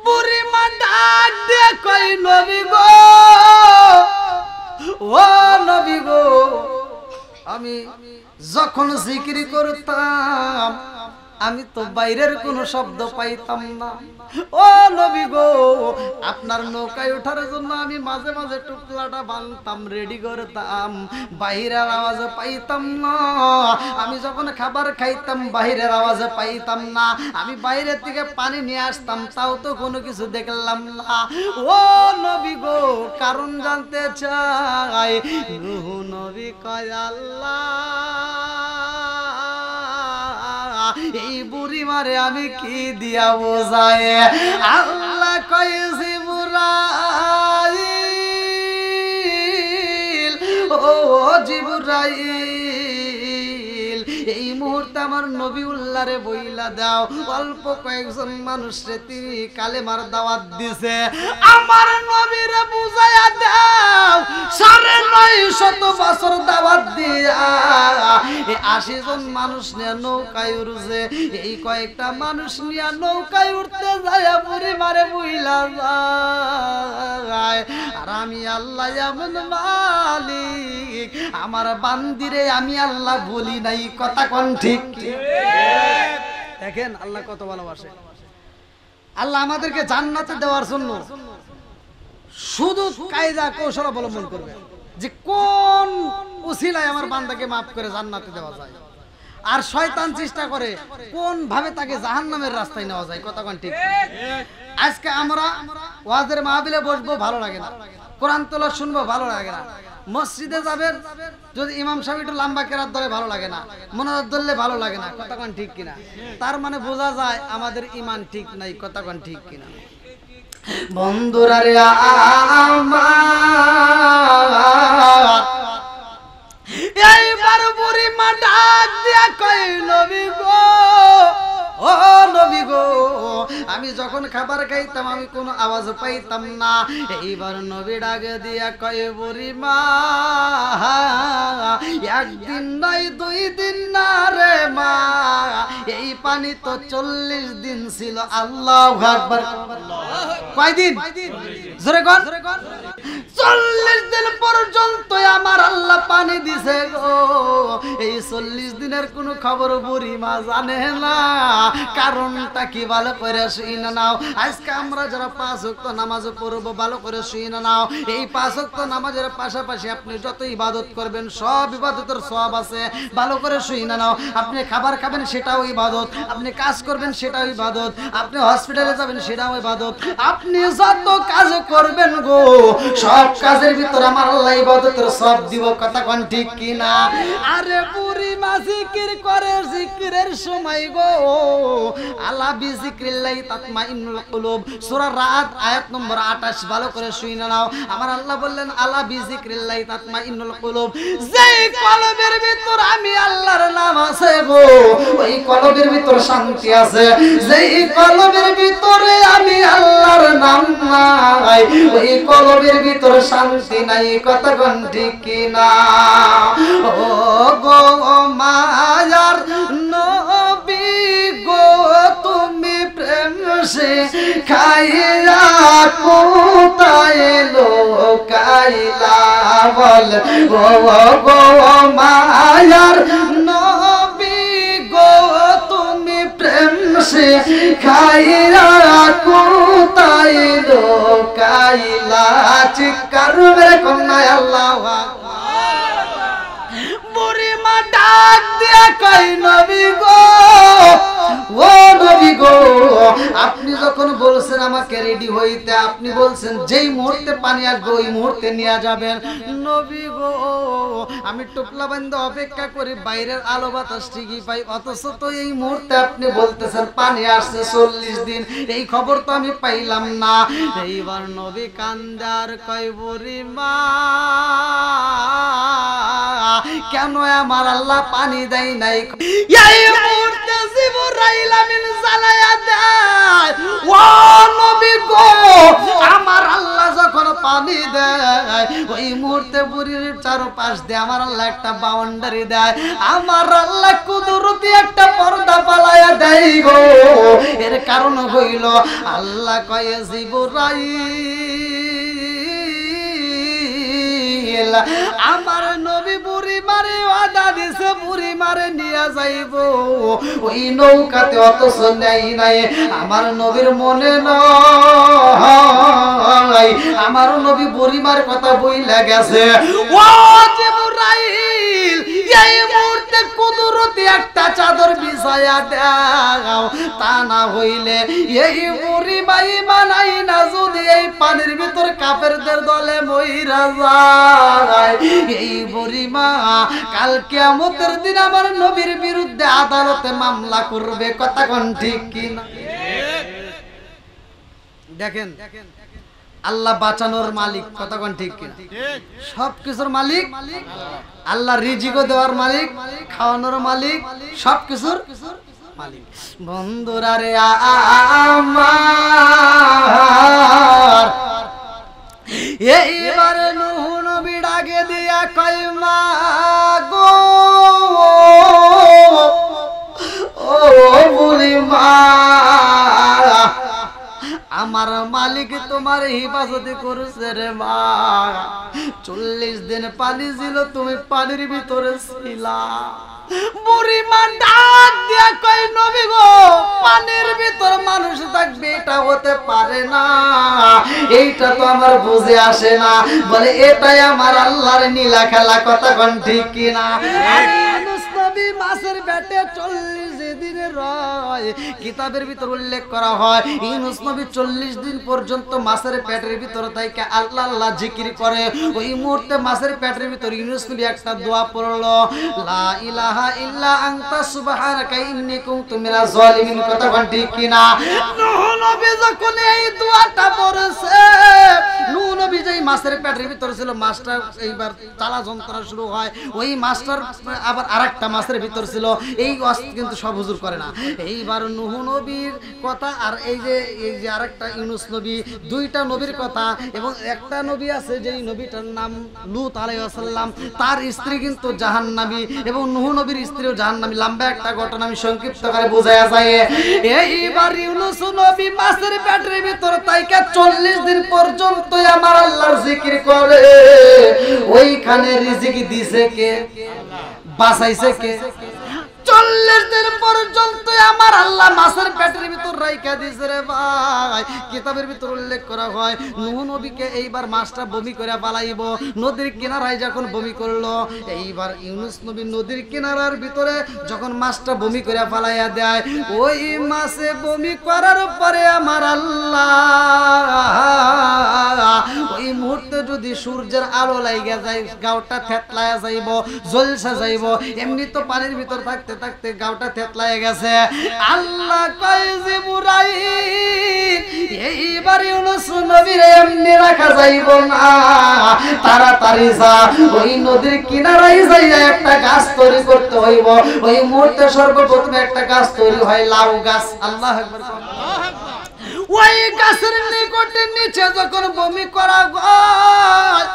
বুড়ি মা ডাক দিয়ে কই নবী গো, ও নবী গো, আমি যখন জিকির করতাম আমি তো বাইরের কোনো শব্দ পাইতাম না। ও নবী গো, আপনার নৌকায় ওঠার জন্য আমি মাঝে মাঝে টুকলাটা বানতাম, রেডি করতাম, বাইরের আওয়াজ পাইতাম না। আমি যখন খাবার খাইতাম বাইরের আওয়াজ পাইতাম না, আমি বাইরের থেকে পানি নিয়ে আসতাম, তাও তো কোনো কিছু দেখলাম না। ও নবী গো, কারণ জানতে চাই। নূহ নবী কয় আল্লাহ, এই বুড়ি মারে আমি কি দিয়া বোঝাই? আল্লাহ কয় জিবরাইল, ও জিবরাইল, এই মুহূর্তে আমার নবীউল্লাহরে বইলা দাও, অল্প কয়েকজন মানুষরে তিনি কালেমার দাওয়াত দিছে, আমার নবীরে বুঝাইয়া দাও 950 বছর দাওয়াত দিয়া 80 জন মানুষ নিয়ে নৌকায় উঠছে। এই কয়েকটা মানুষ নিয়ে নৌকায় উঠতে যায় বুড়ি মারে বইলা যায়। আর আমি আল্লাহ এমন মালিক, আমার বান্দিরে আমি আল্লাহ বলি নাই। কথা কোন ঠিক? দেখেন আল্লাহ কত ভালোবাসে। আল্লাহ আমাদেরকে জান্নাতে দেওয়ার জন্য শুধু কায়দা কৌশল অবলম্বন করবে যে কোন উসিলায় আমার বান্দাকে মাফ করে জান্নাতে দেওয়া যায়। আর শয়তান চেষ্টা করে কোন ভাবে তাকে জাহান্নামের রাস্তায় নেওয়া যায়। কথা কোন ঠিক? আজকে আমরা ওয়াজের মাহফিলে বসবো, ভালো লাগে না। কোরআন তেলাওয়াত শুনবো, ভালো লাগে না। মসজিদে যাবেন, যদি ইমাম সাহেব একটু লম্বা কেরাত ধরে ভালো লাগে না, মোনাজাত ধরলে ভালো লাগে না। কথা কোন ঠিক কিনা? তার মানে বোঝা যায় আমাদের ঈমান ঠিক নাই। কথা কোন ঠিক কিনা? বন্ধুরা রে আমার, এইবার বুড়ি মা ডাক দিয়া কই, নবী গো, ও নবী গো, আমি যখন খাবার খাইতাম আমি কোনো আওয়াজ পাইতাম না। এইবার নবী ডাক দিয়া কয়, বুড়ি মা, একদিন নাই 2 দিন না রে মা, এই পানি তো 40 দিন ছিল। আল্লাহু আকবার। কয়দিন? জোরে কোন? 40 দিন পর্যন্ত আমার আল্লাহ পানি দিছে গো। এই 40 দিনের কোনো খবর বুড়ি মা জানে না। কারণটা কি ভালো করে শুনে নাও। আজকে আমরা যারা 5 ওয়াক্ত নামাজ পড়ব, ভালো করে শুনে নাও। এই 5 ওয়াক্ত নামাজের পাশাপাশি আপনি যত ইবাদত করবেন সব ইবাদতের সওয়াব আছে। ভালো করে শুনে নাও। আপনি খাবার খাবেন সেটাও ইবাদত, আপনি কাজ করবেন সেটাও ইবাদত, আপনি হসপিটালে যাবেন সেটাও ইবাদত। আপনি যত কাজ করবেন গো, সব কাজের ভিতর আমার আল্লাহ ইবাদতের সওয়াব দিব। কথা কোন ঠিক কি না? আরে বুড়ি মা জিকির করে, জিকিরের সময় গো, আলা বিজিক্রিল্লাহি তাতমাইন্নুল কুলুব, সূরা রাদ আয়াত নম্বর 28। ভালো করে শুনে নাও। আমার আল্লাহ বললেন, আলা বিজিক্রিল্লাহি তাতমাইন্নুল কুলুব, যেই কলবের ভিতর আমি আল্লাহর নাম আছে গো, ওই কলবের ভিতর শান্তি আছে। যেই কলবের ভিতরে আমি আল্লাহর নাম নাই, ওই কলবের ভিতর শান্তি নাই। কথা কোন ঠিক কি না? ও গো মায়ার নবী গো, তুমি প্রেম সে খাইয়া কোথায় লোকাইলা বল। ও গো মায়ার নবী গো, তুমি প্রেম সে খাইয়া কোথায় লোকাইলা। চিৎকার মেরে কন্যা আল্লাহু আকবার। বুড়ি মা ডাক দিয়া কই, নবী গো, ও নবী গো, আপনি যখন বলছেন আমাকে রেডি হইতে, আপনি বলছেন যেই মুহূর্তে পানি আসবে ওই মুহূর্তে নিয়ে যাবেন। নবী গো, আমি টুপলা বান্ধে অপেক্ষা করি, বাইরের আলো বাতাস ঠিকই পাই, অথচ তো এই মুহূর্তে আপনি বলতেছেন পানি আসছে 40 দিন, এই খবর তো আমি পাইলাম না। এইবার নবী কান্দার কয়, বুড়ি মা, কেন আমার আল্লাহ পানি দেয় নাই? এই মুহূর্তে জিবরাইল আমিন জ্বালায়া দেয়। ও নবী গো, আমার আল্লাহ যখন পানি দেয় ওই মুহূর্তে বুড়ির চারপাশ দিয়ে আমার আল্লাহ একটা বাউন্ডারি দেয়। আমার আল্লাহ কুদরতি একটা পর্দা পালায়া দেয় গো। এর কারণ হইল আল্লাহ কয়, জিবরাইল, আমার নবী বুড়ি মারে ওয়াদা দিছে, বুড়ি মারে নিয়ে যাইব ওই নৌকাতে, অথচ নেই নাই। আমার নবীর মনে নয়, আমার নবী বুড়ি মার কথা বইলা গেছে। ও জিবরাইল, এই মুহূর্তে কুদরতি একটা চাদর বিছায়া দাও, তা না হইলে এই বুড়ি মাই মানাই না। যদি এই পানির ভিতর কাফেরদের দলে মইরা যায়, এই বুড়ি মা কাল কিয়ামতের দিন আমার নবীর বিরুদ্ধে আদালতে মামলা করবে। কথা কোন ঠিক কি না? দেখেন, আল্লাহ বাঁচানোর মালিক। কথা কোন ঠিক কি না? সবকিছুর মালিক আল্লাহ, রিজিকও দেওয়ার মালিক, খাওয়ানোর মালিক, সবকিছুর মালিক। বন্ধুরা রে আমার, এইবার নূহ নবী ডাকে দিয়া কয়, মা গো, ও বুড়ি মা, আমার মালিক তোমার হিফাজতে করেছে রে মা। 40 দিন পানি ছিল, তুমি পানির ভিতরে ছিলা। বুড়িমা ডাক দিয়া কই নবী গো পানির ভিতর মানুষ থাকবে এটা হতে পারে না, এইটা তো আমার বুঝে আসে না। বলে এটাই আমার আল্লাহর নীলা খেলা, কথা কোন ঠিক কিনা? ইউনূস নবী মাছের পেটে 40 দিনের রয়, কিতাবের ভিতর উল্লেখ করা হয় ইউনূস নবী 40 দিন পর্যন্ত মাছের পেটের ভিতর থেকে আল্লাহ আল্লাহ জিকির করে। ওই মুহূর্তে মাছের পেটের ভিতর ইউনূস নবী একটা দোয়া পড়লো, লা ইলাহা ইল্লা আনতা সুবহানাকা ইন্নী কুনতু মিনাজ জালিমিন, কথা কোন ঠিক কিনা? নূহ নবী যখন এই দোয়াটা পড়ছে, নূহ নবী যেই মাছের পেটের ভিতর ছিল, মাছটা এইবার চালা যন্ত্রণা শুরু হয়, ওই মাছটার আবার আরেকটা মাছের ভিতর ছিল। এই কিন্তু সব হুজুর করে না। এইবার নূহ নবীর কথা আর এই যে আরেকটা ইউনূস নবী, দুইটা নবীর কথা। এবং একটা নবী আছে যেই নবীটার নাম লূত আলাইহিস সালাম, তার স্ত্রী কিন্তু জাহান্নামী এবং নূহ নবীর স্ত্রীও জাহান্নামী। লম্বা একটা ঘটনা, আমি সংক্ষিপ্ত করে বোঝায়া যায়। এইবার ইউনূস নবী মাছের পেটের ভিতর তাইকা 40 দিন পর্যন্ত আমার আল্লাহর জিকির করে। ওইখানে রিজিক দিছে কে? বাঁচাইছে কে? 40 দিন পর্যন্ত আমার আল্লাহ মাছের পেটের ভিতর রাইখা দিছে রে ভাই। কিতাবের ভিতর উল্লেখ করা হয় নূহ নবীকে এইবার মাছটা বমি করে পালাইব, নদীর কিনারায় যখন বমি করলো, এইবার ইউনূস নবী নদীর কিনারার ভিতরে যখন মাছটা বমি করে পালাইয়া দেয়, ওই মাছে বমি করার পরে আমার আল্লাহ ওই মুহূর্তে যদি সূর্যের আলো লাইগা যায়, গাওটা থেতলায়া যাইব, জ্বলসা যাইব। এমনি তো পানির ভিতর থাকতে থাকতে গাওটা থেতলায় গেছে। আল্লাহ কয় জিবরাইল, এইবার ইউনূস নবীর এমনি রাখা যাইব না, তাড়াতাড়ি যা ওই নদীর কিনারায় যাইয়া একটা গাছ তৈরি করতে হইব। ওই মুহূর্তে সর্বপ্রথম একটা গাছ তৈরি হয়, লাউ গাছ। আল্লাহু আকবার। ওই গাছের নিকটে নিচে যখন বমি করা হয়,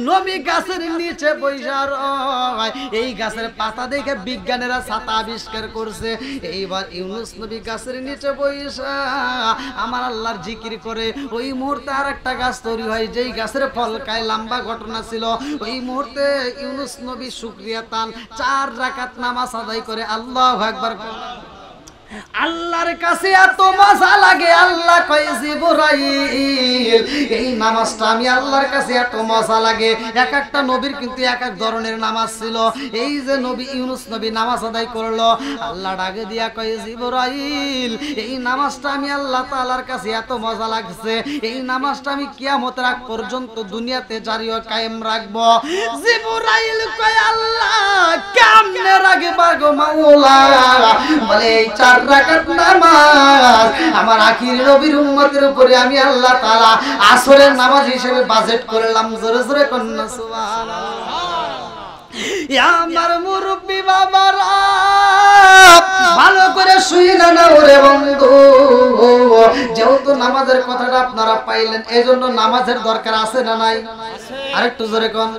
নবী গাছের নিচে বইসা রয়। এই গাছের পাতা দেখে বিজ্ঞানীরা ছাতা আবিষ্কার করছে। এইবার ইউনূস নবী গাছের নিচে বইসা আমার আল্লাহর জিকির করে। ওই মুহূর্তে আর একটা গাছ তৈরি হয়, যেই গাছের ফল খায়। লম্বা ঘটনা ছিল। ওই মুহূর্তে ইউনূস নবী শুকরিয়া তান 4 রাকাত নামাজ আদায় করে আল্লাহু আকবার। আল্লাহর কাছে এত মজা লাগে, আল্লাহ কয় জিবরাইল এই নামাজটা আমি আল্লাহর কাছে এত মজা লাগে। এক একটা নবীর কিন্তু এক এক ধরনের নামাজ ছিল। এই যে নবী ইউনূস নবী নামাজ আদায় করলো, আল্লাহ ডাকে দিয়া কয় জিবরাইল এই নামাজটা আমি আল্লাহ তাআলার কাছে এত মজা লাগছে, এই নামাজটা আমি কিয়ামতের আগ পর্যন্ত দুনিয়াতে জারি ও কায়েম রাখবো। জিবরাইল কয় আল্লাহ কেমনে রাখবা গো মাওলা? বলে এই 4 রাকাত নামাজ আমার আখির নবীর উম্মতের উপরে আমি আল্লাহ তাআলা আসরের নামাজ হিসেবে বাজেট করলাম। জোরে জোরে কন্যা সুবহানাল্লাহ। আমার মুরব্বি বাবারা ভালো করে শুইনা না ওরে বন্ধু, যেহেতু নামাজের কথাটা আপনারা পাইলেন, এজন্য নামাজের দরকার আছে না নাই? আরেকটু জোরে কোন।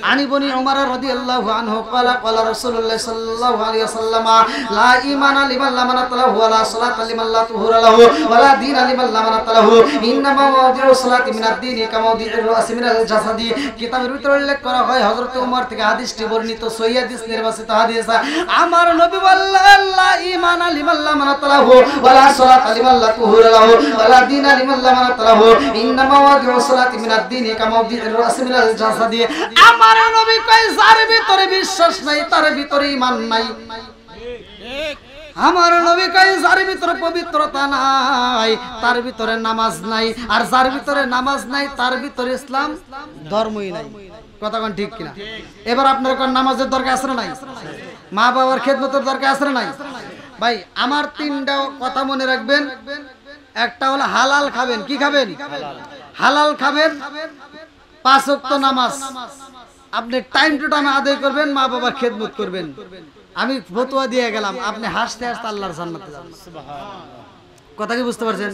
আনি বনি উমর রাদিয়াল্লাহু আনহু ক্বালা ক্বালা রাসূলুল্লাহ সাল্লাল্লাহু আলাইহি ওয়াসাল্লাম লা ঈমানা লিমান লা মানাতা লাহু ওয়া লা সালাতা লিমান লা তুহুরা লাহু ওয়া লা দীনা লিমান লা মানাতা লাহু ইন্নামা মাওদিউস সালাতি মিনাদ দীনি কামাওদিউর রাসি মিনাল জাসাদি। কিতাবের ভিতরে উল্লেখ করা হয় হযরত ওমর থেকে হাদিসটি বর্ণিত, সহিহ হাদিস, নির্বাচিত হাদিস। আমার নবী বললেন লা ঈমানা লিমান লা মানাতা লাহু ওয়া লা সালাতা লিমান লা তুহুরা লাহু ওয়া লা দীনা লিমান লা মানাতা লাহু ইন্নামা মাওদিউস সালাতি মিনাদ দীনি কামাওদিউর রাসি মিনাল জাসাদি। আমার নবী কয় যার ভিতরে বিশ্বাস নাই তার ভিতরে ঈমান নাই। আমার নবী কয় যার ভিতরে পবিত্রতা নাই তার ভিতরে নামাজ নাই, আর যার ভিতরে নামাজ নাই তার ভিতরে ইসলাম ধর্মই নাই। কথা কোন ঠিক কিনা? এবার আপনার কোন নামাজের দরকার আছে না নাই? মা বাবার খেদমতের দরকার আছে না নাই? ভাই আমার 3টা কথা মনে রাখবেন। একটা হলো হালাল খাবেন। কি খাবেন? হালাল খাবেন। 5 ওয়াক্ত নামাজ আপনি টাইম টু টাইম আদায় করবেন, মা বাবার খেদমত করবেন। আমি ফতোয়া দিয়ে গেলাম, আপনি হাসতে হাসতে আল্লাহর জান্নাতে যাবেন। সুবহানাল্লাহ। কথা কি বুঝতে পারছেন?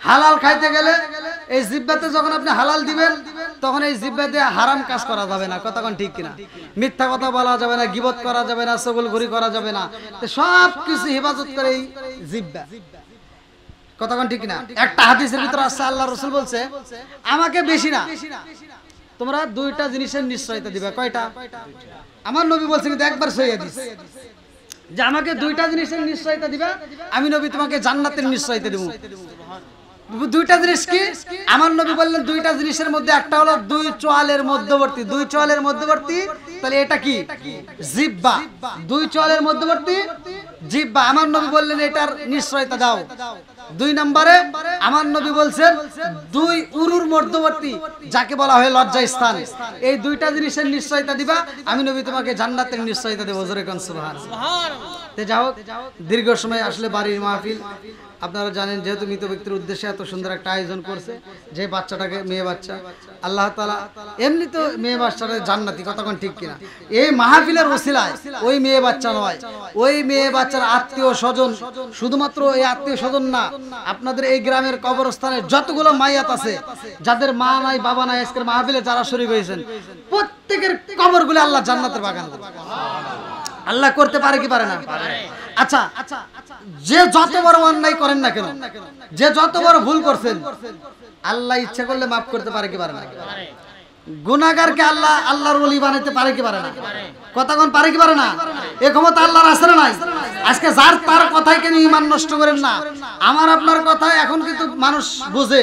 হালাল খাইতে গেলে এই জিহ্বাতে যখন আপনি হালাল দিবেন, তখন এই জিহ্বা দিয়ে হারাম কাজ করা যাবে না। কথা কোন ঠিক কিনা? মিথ্যা কথা বলা যাবে না, গীবত করা যাবে না, চগলখড়ি করা যাবে না। সব কিছু হেফাজত করে এই জিহ্বা। কথা কোন ঠিক কিনা? একটা হাদিসের ভিতরে আছে আল্লাহর রাসূল বলছে আমাকে বেশি না তোমরা দুইটা জিনিসের নিশ্চয়তা দিবে। কয়টা? আমার নবী বলছেন কিন্তু একবার সহিয়া দিস যে আমাকে দুইটা জিনিসের নিশ্চয়তা দিবে, আমি নবী তোমাকে জান্নাতের নিশ্চয়তা দেব। দুইটা জিনিস কি? আমার নবী বললেন দুইটা জিনিসের মধ্যে একটা হলো দুই চোয়ালের মধ্যবর্তী। দুই চোয়ালের মধ্যবর্তী, তাহলে এটা কি? জিহ্বা। দুই চোয়ালের মধ্যবর্তী জিহ্বা। আমার নবী বললেন এটার নিশ্চয়তা দাও। 2 নম্বরে আমার নবী বলছেন দুই উরুর মধ্যবর্তী, যাকে বলা হয় লজ্জা স্থান। এই দুইটা জিনিসের নিশ্চয়তা দিবা, আমি নবী তোমাকে জান্নাতের নিশ্চয়তা দেব। জোরে কোন সুবহানাল্লাহ। তে যাও, দীর্ঘ সময় আসলে বাড়ির মাহফিল, আপনারা জানেন যেহেতু মৃত ব্যক্তির উদ্দেশ্যে এত সুন্দর একটা আয়োজন করছে, যে বাচ্চাটাকে, মেয়ে বাচ্চা, আল্লাহ তাআলা এমনি তো মেয়ে বাচ্চাটা জান্নাতি, কতক্ষণ ঠিক কিনা? এই মাহফিলের ওসিলায় ওই মেয়ে বাচ্চা নয়, ওই মেয়ে বাচ্চার আত্মীয় স্বজন, শুধুমাত্র এই আত্মীয় স্বজন না, আপনাদের এই গ্রামের কবরস্থানে যতগুলো মাইয়াত আছে, যাদের মা নাই বাবা নাই, আজকের মাহফিলে যারা শরীক হয়েছেন, প্রত্যেকের কবরগুলো আল্লাহ জান্নাতের বাগান আল্লাহ করতে পারে কি পারে না? আচ্ছা, যে যত বড় অন্যায় করেন না কেন, যে যত বড় ভুল করছেন, আল্লাহ ইচ্ছা করলে মাফ করতে পারে কি পারে না? গুনাহগারকে আল্লাহ আল্লাহর ওলি বানাইতে পারে কি পারে না? কতক্ষণ পারে কি পারে না? এই ক্ষমতা আল্লাহর আছে না নাই? আজকে যার তার কথাই কেন ঈমান নষ্ট করেন না। আমার আপনার কথা এখন কিন্তু মানুষ বোঝে,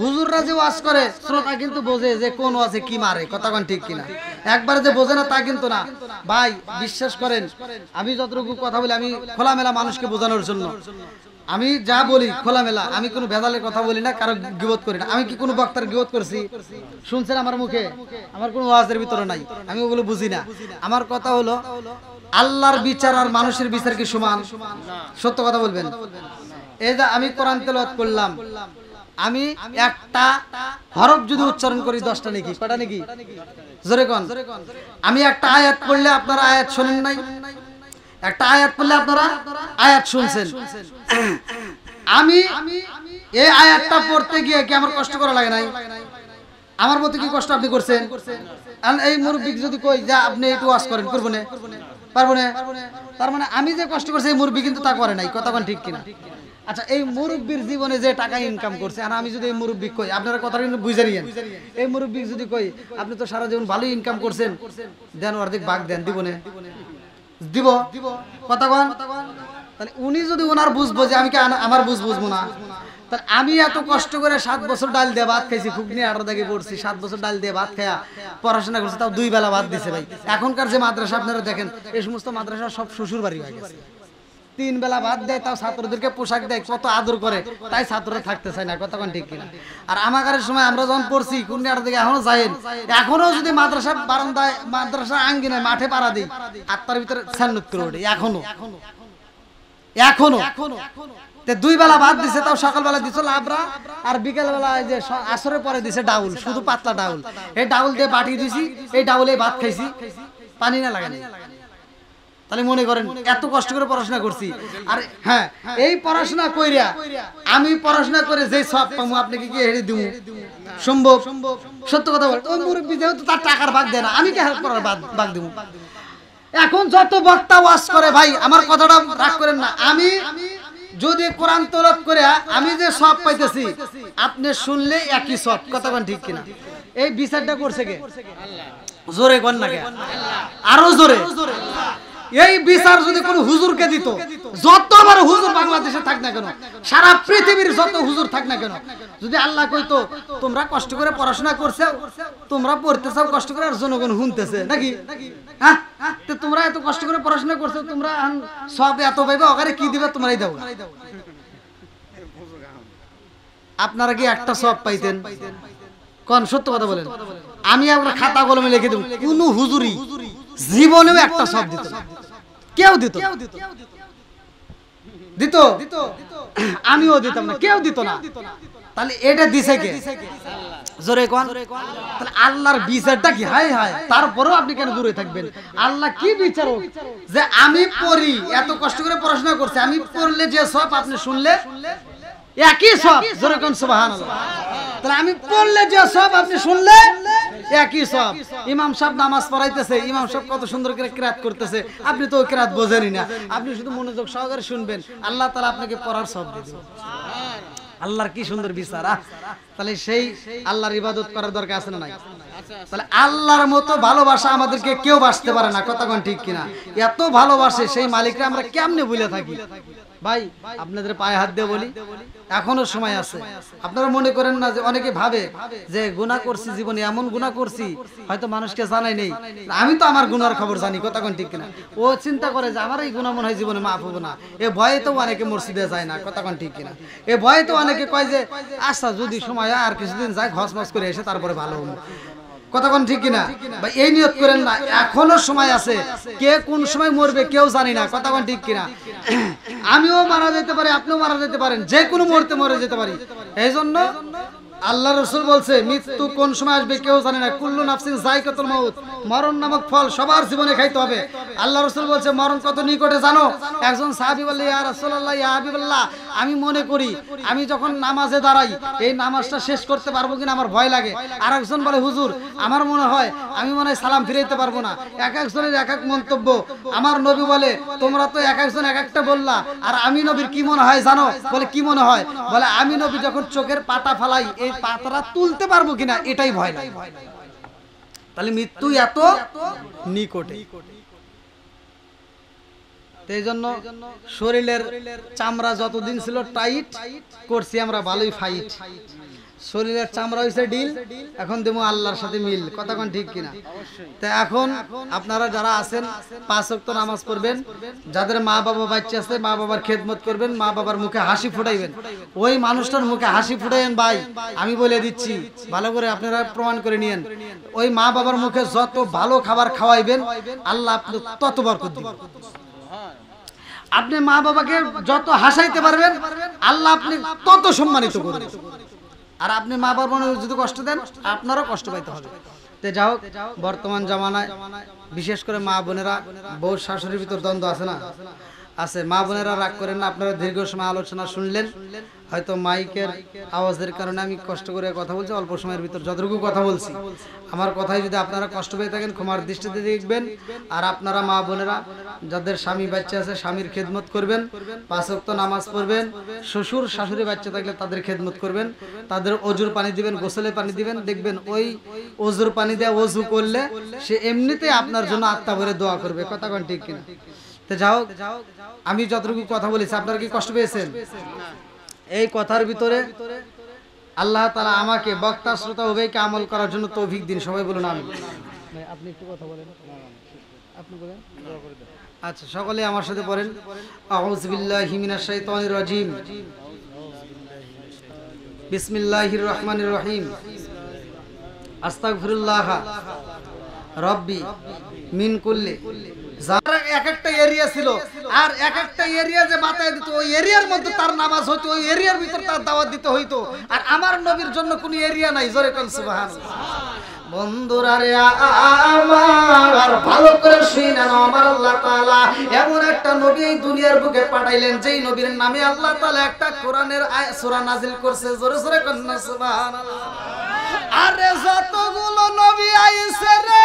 হুজুররা যে ওয়াজ করে শ্রোতা কিন্তু বোঝে যে কোন ওয়াজে কি মারে, কতক্ষণ ঠিক কিনা? একবারে যে বোঝে না তা কিন্তু না ভাই, বিশ্বাস করেন। আমি যতটুকু কথা বলি, আমি খোলামেলা মানুষকে বোঝানোর জন্য আমি যা বলি খোলামেলা, আমি কোনো ভেদালের কথা বলি না, কারো গীবত করি না। আমি কি কোনো বক্তার গীবত করছি শুনছেন আমার মুখে? আমার কোনো ওয়াজের ভিতরে নাই, আমি ওগুলো বুঝি না। আমার কথা হলো আল্লাহর বিচার আর মানুষের বিচার কি সমান? সত্য কথা বলবেন। এই যে আমি কোরআন তেলাওয়াত করলাম, আমি একটা হরফ যদি উচ্চারণ করি 10টা নাকি? কয়টা নাকি? জোরে কোন। আমি একটা আয়াত পড়লে আপনারা আয়াত শুনেন নাই, একটা আয়াত পড়লে আপনারা আয়াত শুনছেন। আমি এই আয়াতটা পড়তে গিয়ে কি আমার কষ্ট করা লাগে নাই? আমার মতো কি কষ্ট আপনি করছেন? এই মুরব্বী যদি কই যে আপনি একটু ওয়াজ করেন, করবো না? পারবো না? তার মানে আমি যে কষ্ট করছি এই মুরব্বী কিন্তু তা করে নাই, কতক্ষণ ঠিক কিনা? আচ্ছা, এই মুরব্বীর জীবনে যে টাকা ইনকাম করছে, আর আমি যদি এই মুরব্বী কই, আপনারা কথাটা কিন্তু বুঝে নিয়েন, এই মুরব্বী যদি কই আপনি তো সারা জীবন ভালোই ইনকাম করছেন, দেন অর্ধেক ভাগ দেন, দিব না? দিব। কতক্ষণ? তাহলে উনি যদি ওনার বুঝবো যে আমি কি আমার বুঝবো না, তাহলে আমি এত কষ্ট করে 7 বছর ডাল দিয়ে ভাত খাইছি, খুগনি 18 দাগে পড়ছি, 7 বছর ডাল দিয়ে ভাত খায়া পড়াশোনা করছি, তাও 2 বেলা ভাত দিছে ভাই। এখনকার যে মাদ্রাসা আপনারা দেখেন, এই সমস্ত মাদ্রাসা সব শ্বশুর বাড়ি হয়ে গেছে, 3 বেলা ভাত দেয়, তাও ছাত্রদেরকে পোশাক দেয়, কত আদর করে, তাই ছাত্ররা থাকতে চায় না, কতক্ষণ ঠিক কিনা? আর আমাদের সময় আমরা যখন পড়ছি খুগনি 18 দাগে, এখনো যাইন, এখনো যদি মাদ্রাসার বারান্দায়, মাদ্রাসা আঙ্গিনায়, মাঠে পাড়া দিই, আত্মার ভিতরে ছান্নত করে ওঠে। এখনো 2 বেলা ভাত দিছে, তাও সকালবেলা দিছে লাবড়া, আর বিকেল বেলা যে আসরের পরে দিছে ডাউল, শুধু পাতলা ডাউল। এই ডাউল দিয়ে বাটি দিছি, এই ডাউলে ভাত খাইছি, পানি না লাগে। তাহলে মনে করেন এত কষ্ট করে পড়াশোনা করছি। আর হ্যাঁ, এই পড়াশোনা কইরা আমি পড়াশোনা করে যে সব পাবো আপনাকে কি হেরে দিব সম্ভব? সত্য কথা বল। ওই মুরব্বি যেহেতু তার টাকার ভাগ দেয় না, আমি কি হেল্প করার ভাগ দিব? এখন যত বক্তা ওয়াজ করে ভাই, আমার কথাটা রাগ করেন না, আমি যদি কোরআন তেলাওয়াত করে আমি যে সব পাইতেছি, আপনি শুনলে একই সব, কতক্ষণ ঠিক কিনা? এই বিচারটা করছে কে? জোরে কোন না কে? আরো জোরে। এই বিচার যদি কোন হুজুরকে দিত, যত বড় হুজুর বাংলাদেশে থাক না কেন, সারা পৃথিবীর যত হুজুর থাক না কেন, যদি আল্লাহ কইতো তোমরা কষ্ট করে পড়াশোনা করছো, তোমরা পড়তেছো কষ্ট করে, আর জনগণ শুনতেছে নাকি? হ্যাঁ, তো তোমরা এত কষ্ট করে পড়াশোনা করছো, তোমরা সব এত পাইবে, ওখানে কি দিবে তোমরাই দাও। আপনারা কি একটা সব পাইতেন? কোন সত্য কথা বলেন? আমি আপনার খাতা কলমে লিখে দেব, কোন হুজুরি জীবনেও একটা সব দিত না। কেউ দিত? দিত? আমিও দিতাম না, কেউ দিত না। তাহলে এটা দিছে কে? জোরে কোন। তাহলে আল্লাহর বিচারটা কি? হায় হায়, তারপরেও আপনি কেন দূরে থাকবেন? আল্লাহ কি বিচারক যে আমি পড়ি, এত কষ্ট করে পড়াশোনা করছি, আমি পড়লে যে সব আপনি শুনলে একই সব। জোরে কোন সুবহানাল্লাহ। তাহলে আমি পড়লে যে সব আপনি শুনলে একই সব। ইমাম সাহেব নামাজ পড়াইতেছে, ইমাম সাহেব কত সুন্দর করে কিরাত করতেছে, আপনি তো কিরাত বোঝেনই না, আপনি শুধু মনোযোগ সহকারে শুনবেন, আল্লাহ তাআলা আপনাকে পড়ার সব দিবেন। আল্লাহর কি সুন্দর বিচার। তাহলে সেই আল্লাহর ইবাদত করার দরকার আছে না নাই? তাহলে আল্লাহর মতো ভালোবাসা আমাদেরকে কেউ বাসতে পারে না, কথা কোন ঠিক কিনা? এত ভালোবাসে সেই মালিকরা আমরা কেমনে ভুলে থাকি? ভাই আপনাদের পায়ে হাত দিয়ে বলি, এখনো সময় আছে। আপনারা মনে করেন না যে অনেকে ভাবে যে গুনাহ করছি জীবনে, এমন গুনাহ করছি হয়তো মানুষকে জানাই নেই, আমি তো আমার গুনার খবর জানি, কথা কোন ঠিক কিনা? ও চিন্তা করে যে আমার এই গুনাহ মনে হয় জীবনে মাফ হবে না, এ ভয়ে তো অনেকে মসজিদে যায় না, কথা কোন ঠিক কিনা? এ ভয়ে তো অনেকে কয় যে আচ্ছা যদি সময় হয় আর কিছুদিন যায় ঘসমস করে এসে তারপরে ভালো হবে, কথা কোন ঠিক কিনা? ভাই এই নিয়ত করেন না, এখনো সময় আছে। কে কোন সময় মরবে কেউ জানি না, কথা কোন ঠিক কিনা? আমিও মারা যেতে পারি, আপনিও মারা যেতে পারেন, যে কোনো মুহূর্তে মরে যেতে পারি। এই জন্য আল্লাহ রাসূল বলছে মৃত্যু কোন সময় আসবে কেউ জানে না, কুল্লু নাফসিন যায়কাতুল মাউত, মরণ নামক ফল সবার জীবনে খাইতে হবে। আল্লাহ রাসূল বলছে মরণ কত নিকটে জানো? একজন সাহাবী বলল ইয়া রাসূলুল্লাহ, ইয়া হাবিবাল্লাহ, আমি মনে করি আমি যখন নামাজে দাঁড়াই এই নামাজটা শেষ করতে পারবো কিনা আমার ভয় লাগে। আর একজন বলে হুজুর আমার মনে হয় আমি মনে হয় সালাম ফিরাইতে পারবো না। এক একজনের এক এক মন্তব্য। আমার নবী বলে তোমরা তো এক একজন এক একটা বললা, আর আমি নবীর কি মনে হয় জানো? বলে কি মনে হয়? বলে আমি নবী যখন চোখের পাতা ফালাই এই পাতাটা তুলতে পারবো কিনা এটাই ভয় লাগে। তাহলে মৃত্যু এত নিকটে। এই জন্য শরীরের চামড়া যতদিন ছিল টাইট করছি আমরা ভালোই ফাইট, শরীরের চামড়া হয়েছে ডিল, এখন দেবো আল্লাহর সাথে মিল, কথা কোন ঠিক কিনা? তা এখন আপনারা যারা আছেন 5 ওয়াক্ত নামাজ পড়বেন, যাদের মা বাবা বাচ্চা আছে মা বাবার খেদমত করবেন, মা বাবার মুখে হাসি ফুটাইবেন, ওই মানুষটার মুখে হাসি ফুটাইবেন। ভাই আমি বলে দিচ্ছি ভালো করে আপনারা প্রমাণ করে নিয়েন, ওই মা বাবার মুখে যত ভালো খাবার খাওয়াইবেন আল্লাহ আপনি তত বরকত দিবেন। আপনি মা বাবাকে যত হাসাইতে পারবেন আল্লাহ আপনি তত সম্মানিত করবেন। আর আপনি মা বাবার মনে যদি কষ্ট দেন আপনারও কষ্ট পাইতে হবে। তে যাই হোক, বর্তমান জামানায় বিশেষ করে মা বোনেরা বউ শাশুড়ির ভিতর দ্বন্দ্ব আছে না? আছে। মা বোনেরা রাগ করেন না, আপনারা দীর্ঘ সময় আলোচনা শুনলেন, হয়তো মাইকের আওয়াজের কারণে আমি কষ্ট করে কথা বলছি, অল্প সময়ের ভিতর যতটুকু কথা বলছি আমার কথাই যদি আপনারা কষ্ট পেয়ে থাকেন ক্ষমার দৃষ্টিতে দেখবেন। আর আপনারা মা বোনেরা যাদের স্বামী বাচ্চা আছে স্বামীর খেদমত করবেন, 5 ওয়াক্ত নামাজ পড়বেন, শ্বশুর শাশুড়ি বাচ্চা থাকলে তাদের খেদমত করবেন, তাদের অজুর পানি দিবেন, গোসলের পানি দিবেন, দেখবেন ওই অজুর পানি দিয়ে অজু করলে সে এমনিতেই আপনার জন্য আত্মা ভরে দোয়া করবে, কথা কোন ঠিক কিনা? তো যাও, আমি যতটুকু কথা বলেছি আপনারা কি কষ্ট পেয়েছেন? এই কথার ভিতরে আল্লাহ তাআলা আমাকে বক্তা শ্রোতা উভয়কে আমল করার জন্য তৌফিক দিন। সবাই বলুন আমিন। আপনি একটু কথা বলেন, আপনি বলেন। আচ্ছা সকলে আমার সাথে পড়েন, আউযু বিল্লাহি মিনাশ শাইতানির রাজিম, বিসমিল্লাহির রহমানির রহিম, আস্তাগফিরুল্লাহ রব্বি মিন কুল্লি। যারা এক একটা এরিয়া ছিল আর এক একটা এরিয়া যে বাতায় দিত ওই এরিয়ার মধ্যে তার নামাজ হইতো, ওই এরিয়ার ভিতর তার দাওয়াত দিতে হইতো। আর আমার নবীর জন্য কোনো এরিয়া নাই, জোরে কোন সুবহানাল্লাহ। বন্ধুরা রে আমার ভালো করে শুনেন, আমার আল্লাহ তাআলা এমন একটা নবী এই দুনিয়ার বুকে পাঠাইলেন যেই নবীর নামে আল্লাহ তাআলা একটা কোরআনের সূরা নাজিল করছে, জোরে জোরে কোন সুবহানাল্লাহ। আরে যতগুলো নবী আইছে রে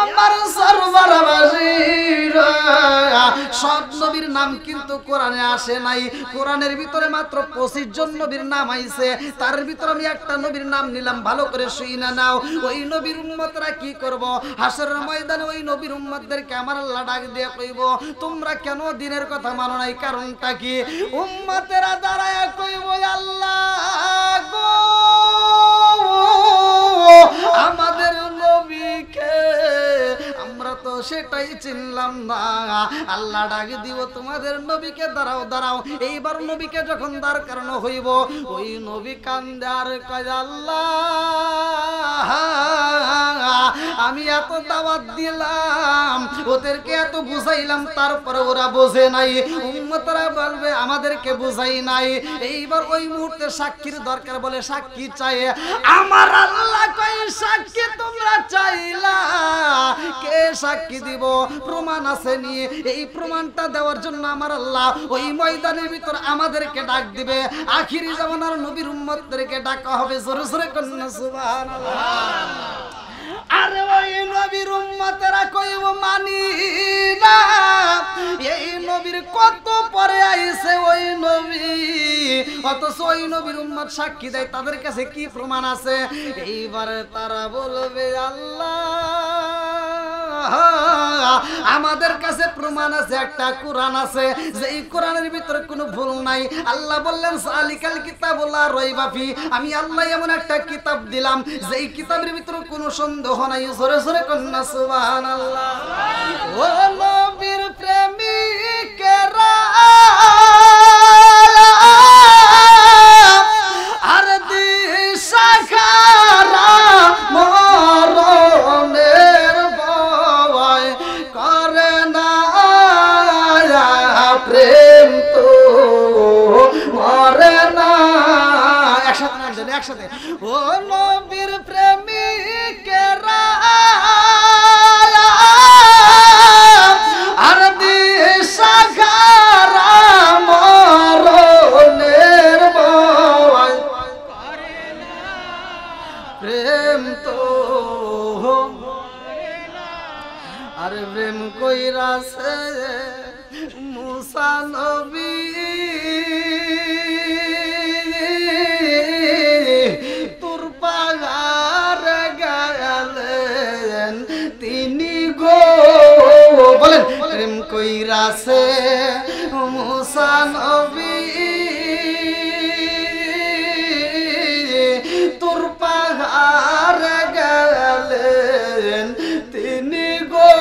আমার সর্বরাবাসীরা, সব নবীর নাম কিন্তু কোরআনে আসে নাই। কোরআনের ভিতরে মাত্র 25 জন নবীর নাম আইছে, তার ভিতরে আমি একটা নবীর নাম নিলাম, ভালো করে শুইনা নাও। ওই নবীর উম্মতরা কি করব? হাসরের ময়দানে ওই নবীর উম্মতদেরকে আমার আল্লাহ ডাক দিয়ে কইব তোমরা কেন দিনের কথা মানো নাই? কারণটা কি? উম্মতেরা দাঁড়ায় কইব আল্লাহ গো আমাদের নবীকে আমরা তো সেটাই চিনলাম না। আল্লাহ ডাক দিব তোমাদের নবীকে দাঁড়াও দাঁড়াও। এইবার নবীকে যখন দাঁড় করানো হইব ওই নবী কান্দে আর কয় আল্লাহ আমি এত দাওয়াত দিলাম, ওদেরকে এত বুঝাইলাম, তারপরে ওরা বোঝে নাই। উম্মতরা বলবে আমাদেরকে বুঝাই নাই। এইবার ওই মুহূর্তে সাক্ষীর দরকার, বলে সাক্ষী চাই। আমার আল্লাহ কই সাক্ষী তোমরা চাইলা, কে সাক্ষী দিব? প্রমাণ আছে নিয়ে এই প্রমাণটা দেওয়ার জন্য আমার আল্লাহ ওই ময়দানের ভিতর আমাদেরকে ডাক দিবে। আখিরি জামানার নবীর উম্মতদেরকে ডাকা হবে, জোরে জোরে কন্যা সুবহানাল্লাহ। আরে ওই নবীর উম্মতেরা কইব মানি না, এই নবীর কত পরে আইছে ওই নবী, অথচ ওই নবীর উম্মত সাক্ষী দেয়, তাদের কাছে কি প্রমাণ আছে? এইবারে তারা বলবে আল্লাহ আমাদের কাছে প্রমাণ আছে, একটা কোরআন আছে, যে এই কোরআনের ভিতরে কোনো ভুল নাই। আল্লাহ বললেন সালিকাল কিতাবুল্লাহ রাইবা ফি, আমি আল্লাহ এমন একটা কিতাব দিলাম যেই কিতাবের ভিতরে কোনো সন্দেহ নাই। জোরে জোরে কন্যা সুবহানাল্লাহ। ও নবীর প্রেমিকেরা আর দিশাহারা মরণের ভয় করে না, প্রেম তো মরে না। একসাথে ও নবীর প্রেমিকেরা আর দিশাহারা মরণের ভয় করে না, প্রেম তো আর প্রেম কইরাছে মুসা নবী, তোর পাহাড় গেলেন তিনি গো। বলেন প্রেম কইরাছে মুসা নবী, তোর পাহাড় গেলেন তিনি গো।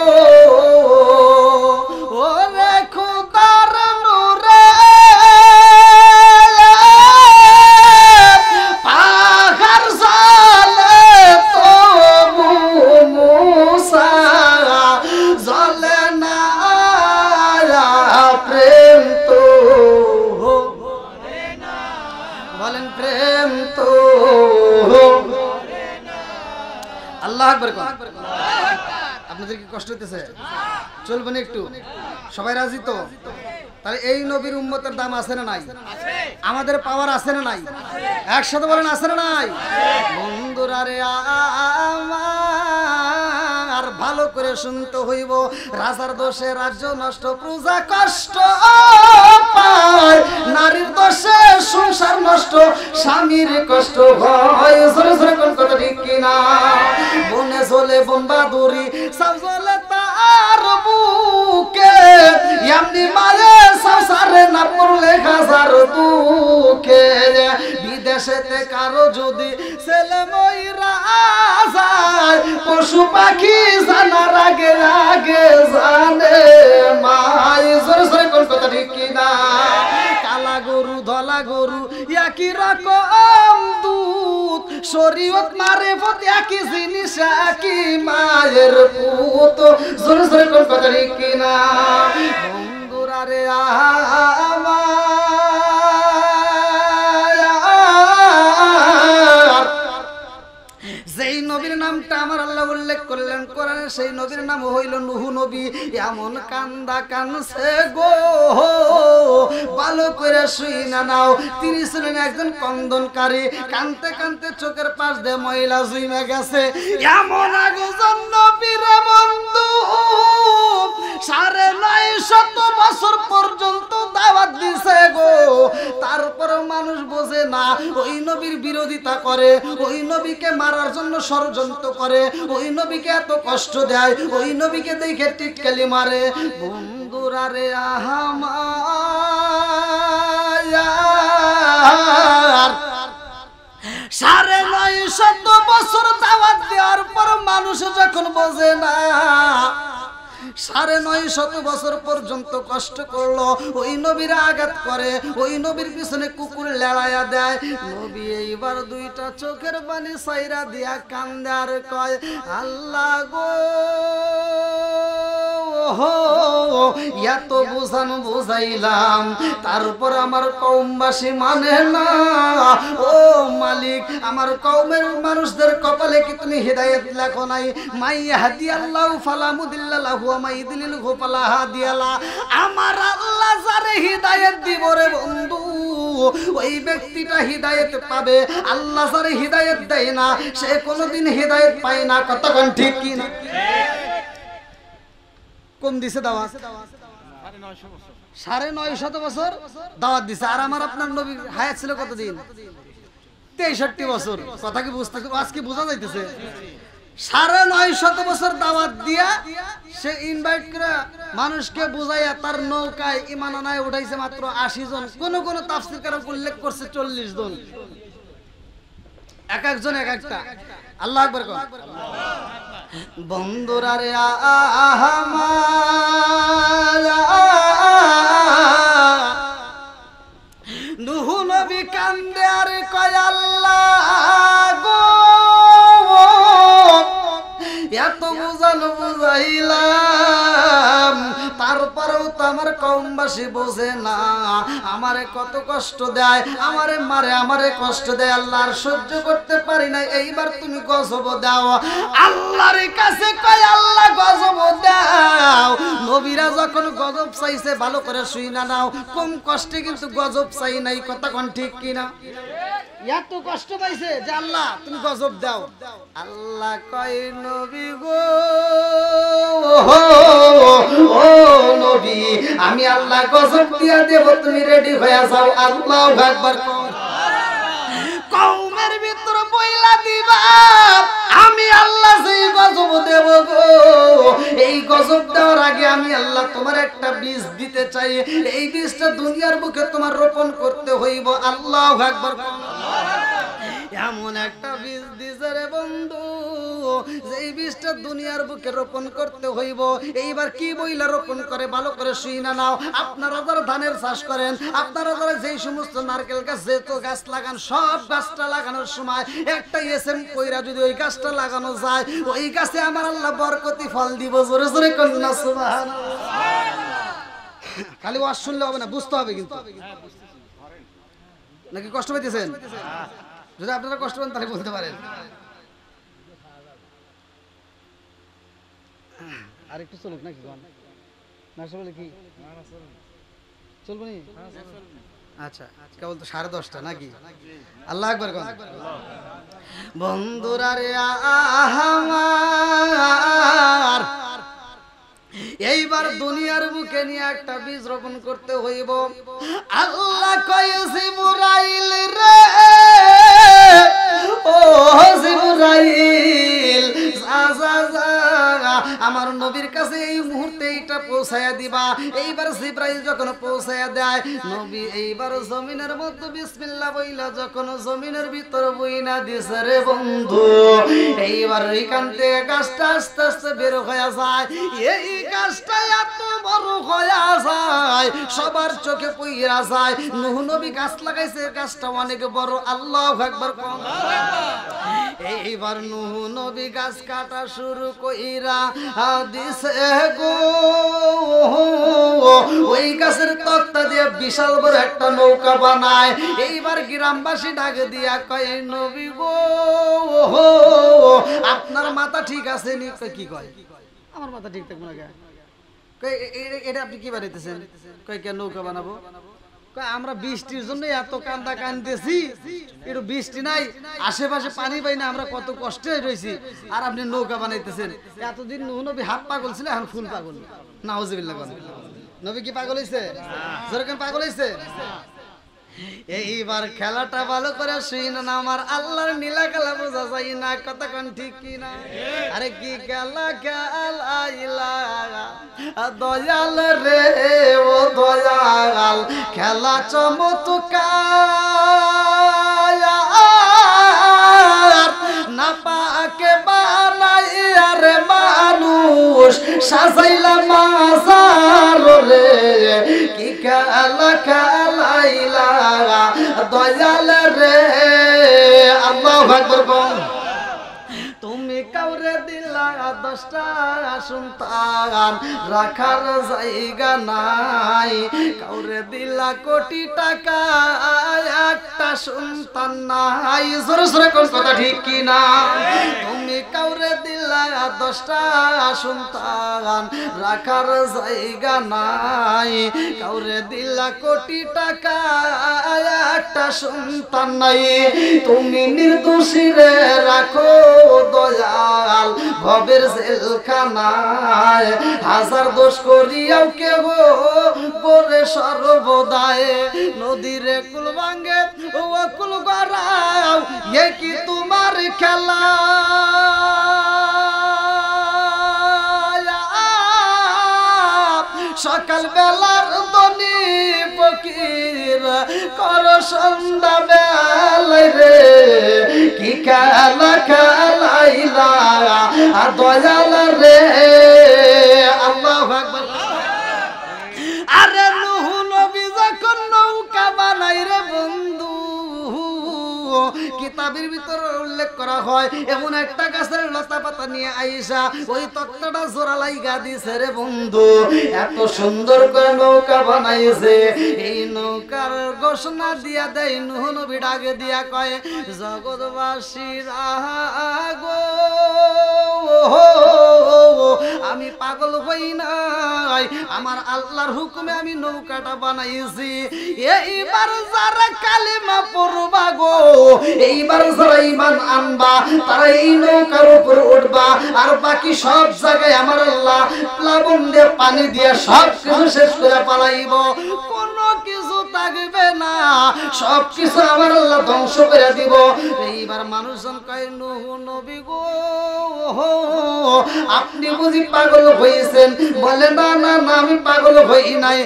ওরে খোদার নূরে পাহাড় জ্বলে তবু মুসা জ্বলে না, প্রেম তো বলেন প্রেম তো। আল্লাহ আকবার। আপনাদের কি কষ্ট হইতেছে? চলবেন একটু, সবাই রাজি তো? তাহলে এই নবীর উম্মতের দাম আছে না নাই? আমাদের পাওয়ার আছে না নাই? একসাথে বলেন আছে না নাই? বন্ধুরা রে আমার ভালো করে শুনতে হইব, রাজার দোষে রাজ্য নষ্ট, প্রজা কষ্ট পায়, নারীর দোষে সংসার নষ্ট, স্বামীর কষ্ট হয়। জোরে জোরে কোন কথা ঠিক কিনা? বনে চলে বনবাদুরি, সব চলে তার বুকে, এমনি মারে সংসারে না পড়লে হাজার দুঃখে। বিদেশেতে কারো যদি ছেলে মইরা যায়, পশু পাখি জানার আগে আগে জানে মাই। জোরে জোরে কোন কথা ঠিক কিনা? কালা গরু ধলা গরু একই রকম দুধ, শরীয়ত মারেফত একই জিনিস, একই মায়ের পুত। জোরে জোরে কোন কথা ঠিক কিনা? বন্ধুরা রে আমার যেই নবীর নামটা আমার আল্লাহ উল্লেখ করলেন কোরআনে, সেই নবীর নাম হইল নূহ নবী। এমন কান্দা কানছে গো, ভালো করে শুই না নাও। তিনি ছিলেন একজন কন্দনকারী, কানতে কানতে চোখের পাশ দিয়ে ময়লা জুইমে গেছে। এমন একজন নবীর বন্ধু 950 বছর পর্যন্ত দাওয়াত দিছে গো, তারপর মানুষ বোঝে না, ওই নবীর বিরোধিতা করে, ওই নবীকে মারার জন্য ষড়যন্ত্র করে, ওই নবীকে এত কষ্ট দেয়, ওই নবীকে দেখে টিটকালি মারে। বন্ধুরা রে আহামার 950 বছর দাওয়াত দেওয়ার পর মানুষ যখন বোঝে না, 950 বছর পর্যন্ত কষ্ট করলো, ওই নবীর আঘাত করে, ওই নবীর পিছনে কুকুর লেড়াইয়া দেয়। নবী এইবার দুইটা চোখের পানি সাইরা দিয়া কান্দে আর কয়, আল্লাহ গো এত বোঝানো বুঝাইলাম, তারপর আমার কওমবাসী মানে না। ও মালিক, আমার কওমের মানুষদের কপালে কি তুমি হিদায়াত লেখো নাই? মাই ইয়াহদিয়াল্লাহু ফালা মুদিল্লা লাহু ওয়া মাই ইউদ্লিলহু ফালা হাদিয়া লা। আমার আল্লাহ যারে হিদায়াত দিব রে বন্ধু, ওই ব্যক্তিটা হিদায়াত পাবে। আল্লাহ যারে হিদায়াত দেয় না, সে কোনোদিন হিদায়াত পায় না। কতক্ষণ ঠিক কি না? কম দিছে দাওয়াত? 950 বছর দাওয়াত দিছে। আর আমার আপনার নবীর হায়াত ছিল কতদিন? 63 বছর। কথা কি বুঝতে আজকে বোঝা যাইতেছে? 950 বছর দাওয়াত দিয়া সে ইনভাইট করে মানুষকে বুঝাইয়া তার নৌকায় ঈমান আনায় উঠাইছে মাত্র 80 জন। কোন কোন তাফসীরকার উল্লেখ করছে 40 জন। এক একজন এক একটা। আল্লাহু আকবার কোন। বন্ধুরা রে নূহ নবী কান্দে আর কয় আল্লাহ গো এত বুঝাইলাম তারপরেও তো আমার কওমবাসী বোঝে না, আমারে কত কষ্ট দেয়, আমারে মারে, আমারে কষ্ট দেয়, আল্লাহ আর সহ্য করতে পারি না, এইবার তুমি গজব দাও। আল্লাহর কাছে কয় আল্লাহ গজব দাও। নবীরা যখন গজব চাইছে ভালো করে শুই না নাও, কম কষ্টে কিন্তু গজব চাই নাই। কথা কোন ঠিক কিনা? এত কষ্ট পাইছে যে আল্লাহ তুমি গজব দাও। আল্লাহ কয় নবী গো ও নবী আমি আল্লাহ গজব দিয়া দেব, তুমি রেডি হয়ে যাও। আল্লাহু আকবার। কওমের ভিতর বইলা দিবা আমি আল্লাহ সেই গজব দেব গো। এই গজব দেওয়ার আগে আমি আল্লাহ তোমার একটা বীজ দিতে চাই, এই বীজটা দুনিয়ার বুকে তোমার রোপণ করতে হইব। আল্লাহু আকবার। এমন একটা বীজ দিছে রে বন্ধু, যেই বীজটা দুনিয়ার বুকে রোপণ করতে হইব। এইবার কি বইলা রোপণ করে ভালো করে শুই না নাও। আপনারা যারা ধানের চাষ করেন, আপনারা যারা যেই সমস্ত নারকেল গাছ যেহেতু গাছ লাগান, সব গাছটা লাগানোর সময় একটা এসএম কইরা যদি ওই গাছটা লাগানো যায়, ওই গাছে আমার আল্লাহ বরকতি ফল দিব। জোরে জোরে কন্যা সুবহানাল্লাহ। খালি ওয়াজ শুনলে হবে না, বুঝতে হবে কিন্তু। নাকি কষ্ট পাইতেছেন? যদি আপনারা কষ্ট পান তাহলে বলতে পারেন। আর একটু চলুক নাকি গান? না চলবে কি? চলবে নি? আচ্ছা কেবল তো 10:30 নাকি? আল্লাহু আকবার কোন। বন্ধুরা রে আমার এইবার দুনিয়ার বুকে নিয়ে একটা বীজ রোপণ করতে হইব। আল্লাহ কয় জিবরাইল রে ও জিবরাইল আমার নবীর কাছে এই মুহূর্তে এইটা পৌঁছায়া দিবা। এইবার জিবরাইল যখন পৌঁছায়া দেয়, নবী এইবার জমিনের মধ্যে বিসমিল্লাহ বইলা যখন জমিনের ভিতর বইনা দিছে রে বন্ধু, এইবার এইখান থেকে গাছটা আস্তে আস্তে বের হয়ে যায়। এই গাছটা এত বড় হয়ে যায় সবার চোখে পইরা যায়। নূহ নবী গাছ লাগাইছে, গাছটা অনেক বড়। আল্লাহু আকবার। এইবার নূহ নবী গাছ কাটা শুরু কইরা দিছে গো। ওই গাছের তক্তা দিয়ে বিশাল বড় একটা নৌকা বানায়। এইবার গ্রামবাসী ডাক দিয়া কয় নবী গো আপনার মাথা ঠিক আছে নি? কি কয় আমার মাথা ঠিক থাকবে না কে? এটা আপনি কি বানাইতেছেন? কয় কে নৌকা বানাবো? আমরা বৃষ্টির জন্য এত কান্দা কানতেছি, একটু বৃষ্টি নাই, আশেপাশে পানি পাই না, আমরা কত কষ্টে রয়েছি, আর আপনি নৌকা বানাইতেছেন। এতদিন নূহ নবী হাত পাগল ছিল, এখন ফুল পাগল। নাউজুবিল্লাহ। নবী কি পাগল হইছে? যেরকম পাগল হইছে। এইবার খেলাটা ভালো করে শুই না, আমার আল্লাহর নীলা খেলা বোঝা যায় না। কথা কোন ঠিক কি না? আরে কি খেলা খেলাইলা দয়াল রে ও দয়াল, খেলা চমৎকার না পাকে বানাইয়া রে মানুষ সাজাইলা মাজার রে। কি খেলা খেলাইলা দয়াল রে। আল্লাহু আকবার। তুমি কাউরে দিলা 10টা সন্তান, রাখার জায়গা নাই। কাউরে দিলা কোটি টাকা, একটা সন্তান নাই। জোরে জোরে কোন কথা ঠিক কি না? তুমি কাউরে দিলা 10টা সন্তান, রাখার জায়গা নাই। কাউরে দিলা কোটি টাকা, একটা সন্তান নাই। তুমি নির্দোষী রে রাখো দয়াল, ভবের জেলখানায় হাজার দোষ করিয়াও কেহ করে সর্বদায় নদীর কুল ভাঙ্গে ও কুল গড়াও এ কি তোমার খেলা সকাল বেলার দনি ফকির কর সন্ধ্যা বেলায় রে কি খেলা খেলাইলা দয়াল রে আল্লাহু আকবার আরে নূহ নবী যখন নৌকা বানাই রে বন্ধু কিতাবের ভিতরে উল্লেখ করা হয় এমন একটা গাছের লতা পাতা নিয়ে আইসা ওই তক্তাটা জোড়া লাইগা দিছে রে বন্ধু এত সুন্দর করে নৌকা বানাইছে এই নৌকার ঘোষণা দিয়া দেয় নূহ নবী ডাকে দিয়া কয় জগৎবাসীরা গো আমি পাগল হই নাই আমার আল্লাহর হুকুমে আমি নৌকাটা বানাইছি এইবার যারা কালিমা পড়বা গো এইবার যারা ঈমান আনবা তারা এই নৌকার উপর উঠবা আর বাকি সব জায়গায় আমার আল্লাহ প্লাবন দিয়ে পানি দিয়ে সব কিছু শেষ করে পালাইব কোনো কিছু থাকবে না সব কিছু আমার আল্লাহ ধ্বংস করে দিব এইবার মানুষজন কয় নূহ নবী গো আপনি বুঝি পাগল হয়েছেন বলে না না না আমি পাগল হই নাই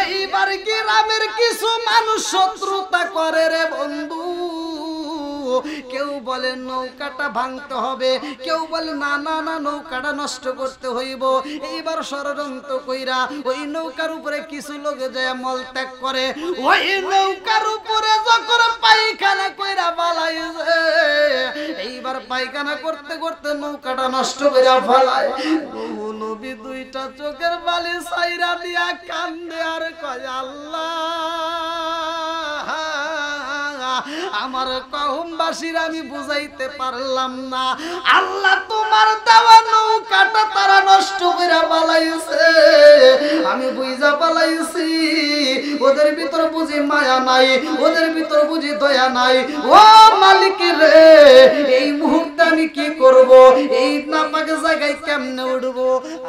এইবার গ্রামের কিছু মানুষ শত্রুতা করে রে বন্ধু কেউ বলে নৌকাটা ভাঙতে হবে কেউ বলে না না না নৌকাটা নষ্ট করতে হইব এইবার ষড়যন্ত্র কইরা ওই নৌকার উপরে কিছু লোক যায় মল ত্যাগ করে ওই নৌকার উপরে যখন পায়খানা কইরা বালাইছে এইবার পায়খানা করতে করতে নৌকাটা নষ্ট কইরা ফেলায় নূহ নবী দুইটা চোখের বালি ছাইরা দিয়া কান্দে আর কয় আল্লাহ আমার কওমবাসীর আমি বুঝাইতে পারলাম না আল্লাহ তোমার দেওয়া নৌকাটা তারা নষ্ট করে পালাইছে আমি বুঝা পালাইছি ওদের ভিতর বুঝি মায়া নাই ওদের ভিতর বুঝি দয়া নাই ও মালিক রে এই মুহূর্তে আমি কি করব এই নাপাক জায়গায় কেমনে উঠব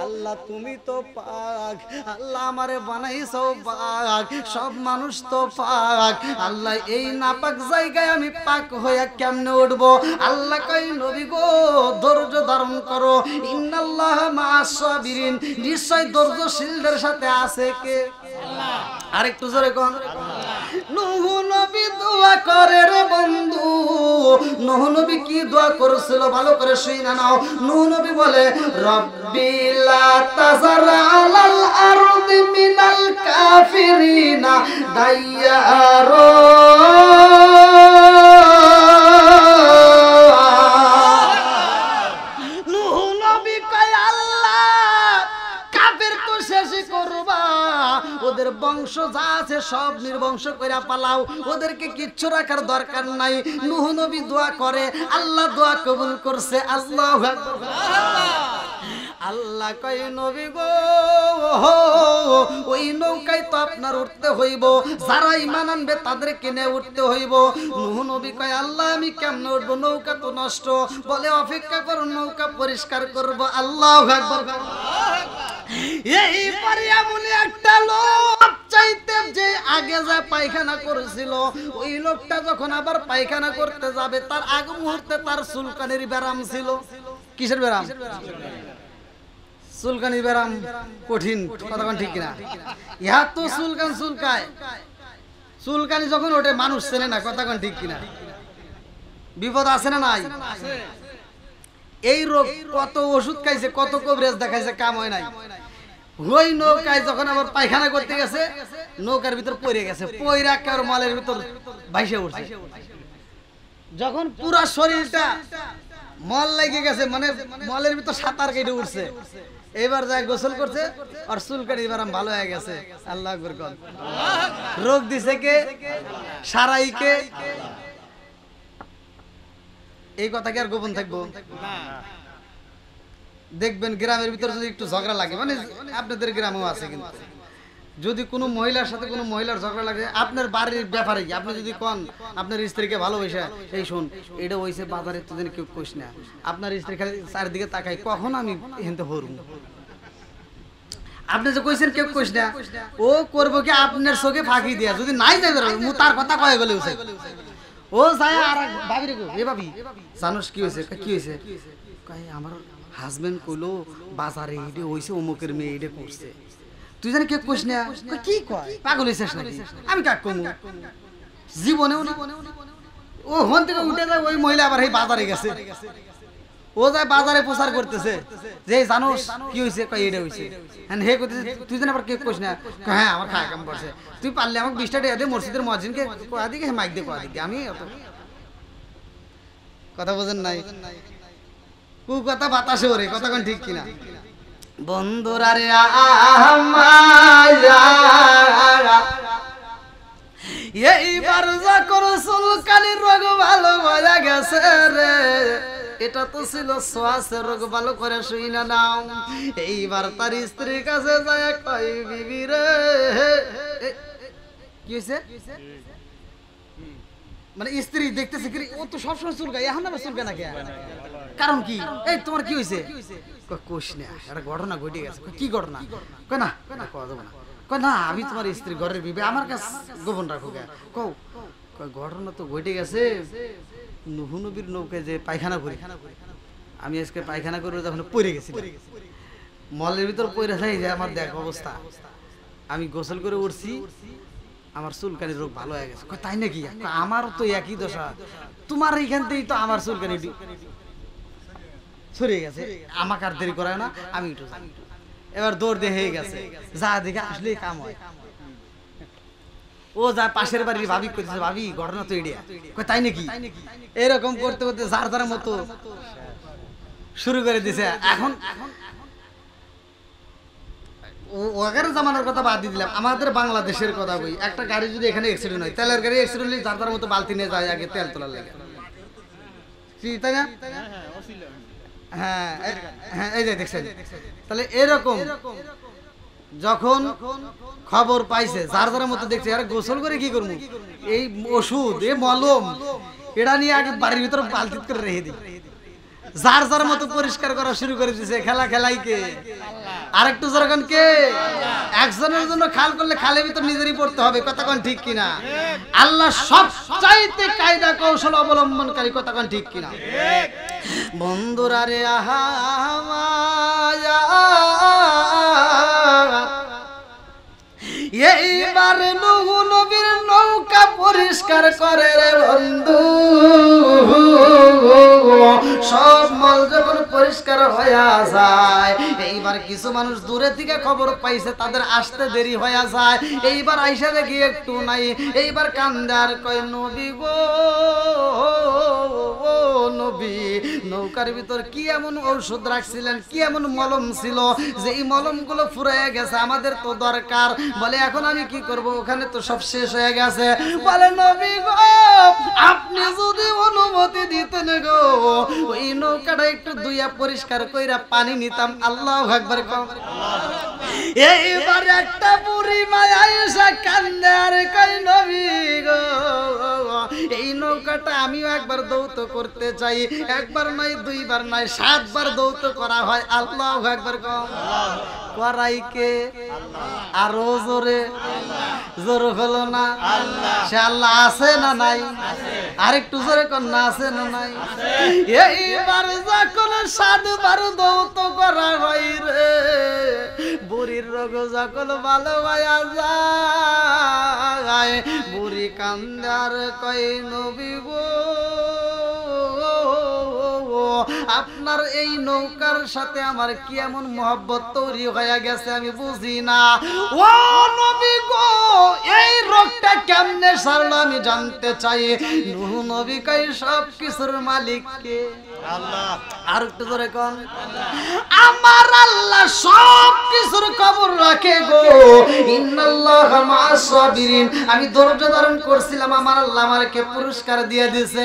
আল্লাহ তুমি তো পাক আল্লাহ আমারে বানাইছো পাক সব মানুষ তো পাক আল্লাহ এই নাপাক জায়গায় আমি পাক হইয়া কেমনে উঠব আল্লাহ কই নবী গো ধৈর্য ধারণ করো ইন্নাল্লাহ মা'আস সাবিরিন নিশ্চয় ধৈর্যশীলদের সাথে আছে কে আল্লাহ আরেকটু জোরে কোন নূহ নবী দোয়া করে রে বন্ধু নূহ নবী কি দোয়া করেছিল ভালো করে শুইনা নাও নূহ নবী বলে রব্বি লা তাযার আলাল আরদি মিনাল কাফিরিনা দাইয়ারো নূহ নবী কয় আল্লাহ কাফের তো শেষ করবা ওদের বংশ যা আছে সব নির্বংশ কইরা পালাও ওদেরকে কিচ্ছু রাখার দরকার নাই নূহ নবী দোয়া করে আল্লাহ দোয়া কবুল করছে আল্লাহু আকবার আল্লাহ কয় নবী গো ওই নৌকায় তো আপনার উঠতে হইব যারা ঈমান আনবে তাদেরকে নিয়ে উঠতে হইব নূহ নবী কয় আল্লাহ আমি কেমনে উঠব নৌকা তো নষ্ট বলে অপেক্ষা করুন নৌকা পরিষ্কার করব আল্লাহু আকবার এই পরে এমন একটা লোক চাইতে যে আগে যা পায়খানা করেছিল ওই লোকটা যখন আবার পায়খানা করতে যাবে তার আগ মুহূর্তে তার চুলকানির ব্যারাম ছিল কিসের ব্যারাম চুলকানি ব্যারাম কঠিন কথা ঠিক কিনা ইহা তো চুলকায় চুলকানি যখন ওঠে মানুষ চেনে না কথা ঠিক কিনা বিপদ আছে না নাই এই রোগ কত ওষুধ খাইছে কত কবরেজ দেখাইছে কাম হয় নাই ওই নৌকায় যখন আবার পায়খানা করতে গেছে নৌকার ভিতর পড়ে গেছে পয়রা কার মালের ভিতর ভাইসে উঠছে যখন পুরো শরীরটা মল লেগে গেছে মানে মলের ভিতর সাঁতার কেটে উঠছে এবার যায় গোসল করছে আর চুলকানি ব্যারাম ভালো হয়ে গেছে আল্লাহ আকবার কোন রোগ দিছে কে সারাই কে এই কথা কি আর গোপন থাকবো না দেখবেন গ্রামের ভিতর যদি একটু ঝগড়া লাগে মানে আপনাদের গ্রামেও আছে কিন্তু যদি কোনো মহিলার সাথে কোনো মহিলার ঝগড়া লাগে আপনার বাড়ির ব্যাপারে কি আপনি যদি কোন আপনার স্ত্রীকে ভালোবেসে এই শোন এটা হইছে বাজারে তো যেন কেউ কইস না আপনার স্ত্রী খালি চারদিকে তাকাই কখন আমি হেনতে হরুম আপনি যে কইছেন কেউ কইস না ও করবো কি আপনার চোখে ফাঁকি দিয়া যদি নাই যাই মু তার কথা কয়ে গেলে ও যায় আর ভাবি রে এ ভাবি জানোস কি হয়েছে কি হয়েছে কই আমার হাজবেন্ড কইলো বাজারে এইটা হইছে অমুকের মেয়ে এইটা করছে তুই জানি কে কইস না কি কয় পাগল হইছিস নাকি আমি কাক কমু জীবনেও না ও হন থেকে উঠে যায় ওই মহিলা আবার এই বাজারে গেছে ও যায় বাজারে প্রচার করতেছে যে জানোস কি হইছে কই এইটা হইছে হ্যাঁ হে কইতেছে তুই জানি আবার কে কইস না হ্যাঁ আমার খায় কাম করছে তুই পারলে আমাকে 20টা টাকা দে মসজিদের মুয়াজ্জিনকে কয়া দিকে মাইক দে কয়া দিকে আমি কথা বুঝেন নাই কু কথা বাতাসে ওরে কথা কোন ঠিক কিনা বন্ধুরা রে এইবার যখন চুলকানির রোগ ভালো হয়ে গেছে রে এটা তো ছিল শ্বাসের রোগ ভালো করে শুই না নাও এইবার তার স্ত্রীর কাছে যায় কই বিবি রে কি হয়েছে মানে স্ত্রী দেখতেছে কি ও তো সবসময় চুলকায় এখন আবার চুলকায় না কে কারণ কি এই তোমার কি হয়েছে কোশ না একটা ঘটনা ঘটে গেছে কি ঘটনা কয় না কওয়া যাবে না কয় না আমি তোমার স্ত্রী ঘরের বিবে আমার কাছে গোপন রাখো কে কও কয় ঘটনা তো ঘটে গেছে নুহু নবীর নৌকায় যে পায়খানা করি আমি আজকে পায়খানা করে যখন পড়ে গেছি মলের ভিতর পড়ে যাই যে আমার দেখ অবস্থা আমি গোসল করে উঠছি আমার চুলকানির রোগ ভালো হয়ে গেছে তাই নাকি আমার তো একই দশা তোমার এইখান থেকেই তো আমার চুলকানি ছড়িয়ে গেছে আমাকে আর দেরি করায় না আমি একটু এবার দৌড় দিয়ে হয়ে গেছে যা দেখে আসলে কাম হয় ও যা পাশের বাড়ির ভাবি করতেছে ভাবি ঘটনা তো এডিয়া তাই নাকি এরকম করতে করতে যার যার মতো শুরু করে দিছে এখন ওখানে জামানোর কথা বাদ দিয়ে দিলাম আমাদের বাংলাদেশের কথা বই একটা গাড়ি যদি এখানে অ্যাক্সিডেন্ট হয় তেলের গাড়ি অ্যাক্সিডেন্ট হলে যার যার মতো বালতি নিয়ে যায় আগে তেল তোলার লাগে তাই না হ্যাঁ হ্যাঁ এই যে দেখছেন তাহলে এরকম যখন খবর পাইছে যার যার মতো দেখছে আরে গোসল করে কি করবো এই ওষুধ এ মলম এটা নিয়ে আগে বাড়ির ভিতরে বালতি করে রেখে দিই যার যার মতো পরিষ্কার করা শুরু করে দিয়েছে খেলা খেলাই কে আরেকটু যখন কে একজনের জন্য খাল করলে খালের ভিতর নিজেরই পড়তে হবে কথা কোন ঠিক কিনা আল্লাহ সব চাইতে কায়দা কৌশল অবলম্বনকারী কথা কোন ঠিক কিনা বন্ধুরা রে আহা এইবার নূহ নবীর নৌকা পরিষ্কার করে রে বন্ধু সব মল যখন পরিষ্কার হয়ে যায় এইবার কিছু মানুষ দূরে থেকে খবর পাইছে তাদের আসতে দেরি হয়ে যায় এইবার আইসা দেখি একটু নাই এইবার কান্দার কয় নবী গো নবী নৌকার ভিতর কি এমন ঔষধ রাখছিলেন কি এমন মলম ছিল যে এই মলমগুলো ফুরাইয়া গেছে আমাদের তো দরকার বলে এখন আমি কি করব ওখানে তো সব শেষ হয়ে গেছে বলে নবী গো আপনি যদি অনুমতি দিতেন গো ওই নৌকাটা একটু ধুইয়া পরিষ্কার কইরা পানি নিতাম আল্লাহু আকবার এইবার একটা বুড়ি মায়া এসে কান্দে আর কই নবী গো এই নৌকাটা আমিও একবার দৌত করতে চাই একবার নয় দুইবার নয় 7 বার দৌত করা হয় আল্লাহু আকবার করাই কে আরো জোরে জোর হলো না সে আল্লাহ আছে না নাই আরেকটু জোরে কোন না আছে না নাই এইবার যখন 7 বার দৌত করা হয় রে বুড়ির রোগ যখন ভালো হয়ে যায় বুড়ি কান্দার কয় নবী গো আপনার এই নৌকার সাথে আমার কি এমন মহব্বত তৈরি হয়ে গেছে আমি বুঝি না ও নবী গো এই রোগটা কেমনে সারলো আমি জানতে চাই নূহ নবী কয় সব কিছুর মালিক কে আল্লাহ আর একটু জোরে কোন আমার আল্লাহ সব কিছুর খবর রাখে গো ইন্নাল্লাহা মা'আস সাবিরিন আমি ধৈর্য ধারণ করছিলাম আমার আল্লাহ আমাকে পুরস্কার দিয়ে দিয়েছে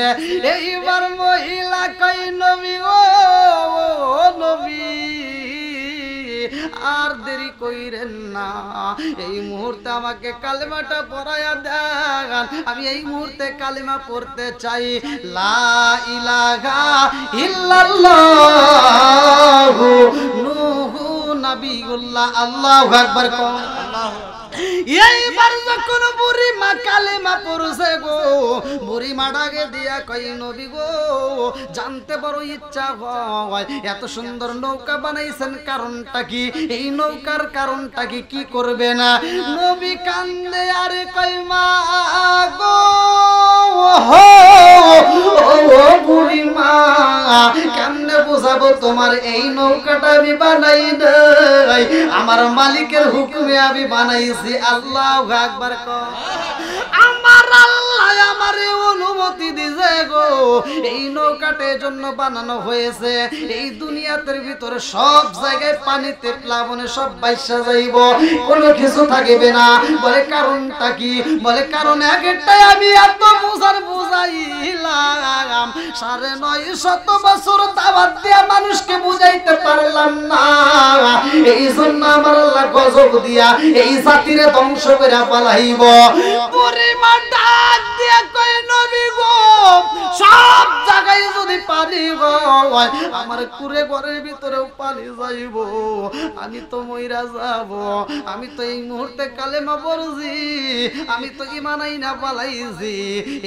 এইবার মহিলা কই নবী ও নবী আর দেরি দেরি কইরেন না, এই মুহূর্তে আমাকে কালেমাটা পড়ায়া দেন, আমি এই মুহূর্তে কালেমা পড়তে চাই। লা ইলাহা ইল্লাল্লাহু নূহু নবিয়ুল্লাহ। আল্লাহু আকবার। এইবার যখন বুড়ি মা কালেমা পড়ছে গো, বুড়ি মা ডাকে দিয়া কই নবী গো, জানতে বড় ইচ্ছা হয়, এত সুন্দর নৌকা বানাইছেন কারণটা কি? এই নৌকার কারণটা কি? কি করবে না? নবী কান্দে আর কই মা গো, ও বুড়ি মা, কেমনে বুঝাবো তোমার এই নৌকাটা আমি বানাই নাই, আমার মালিকের হুকুমে আমি বানাইছি। আল্লাহু আকবার। আমার আল্লাহ আমারে অনুমতি দিছে গো, এই নৌকাটার জন্য বানানো হয়েছে। এই দুনিয়াতে ভিতরে সব জায়গায় পানিতে প্লাবনে সব বাইসা যাইব, কোনো কিছু থাকবে না। বলে কারণটা কি? বলে কারণ একটাই, আমি এত বুঝাইলাম, 950 বছর দাওয়াত দিয়া মানুষকে বুঝাইতে পারলাম না, এই জন্য আমার আল্লাহ গজব দিয়া এই জাতিরে ধ্বংস করে পালাইব। পরিমাণ ডাক দিয়া কয় নবী গো, সব জায়গায় যদি পানি হয়, আমার কুড়ে ঘরের ভিতরেও পানি যাইব, আমি তো মইরা যাব। আমি তো এই মুহূর্তে কালেমা পড়ছি, আমি তো ঈমান আইনা পালাইছি।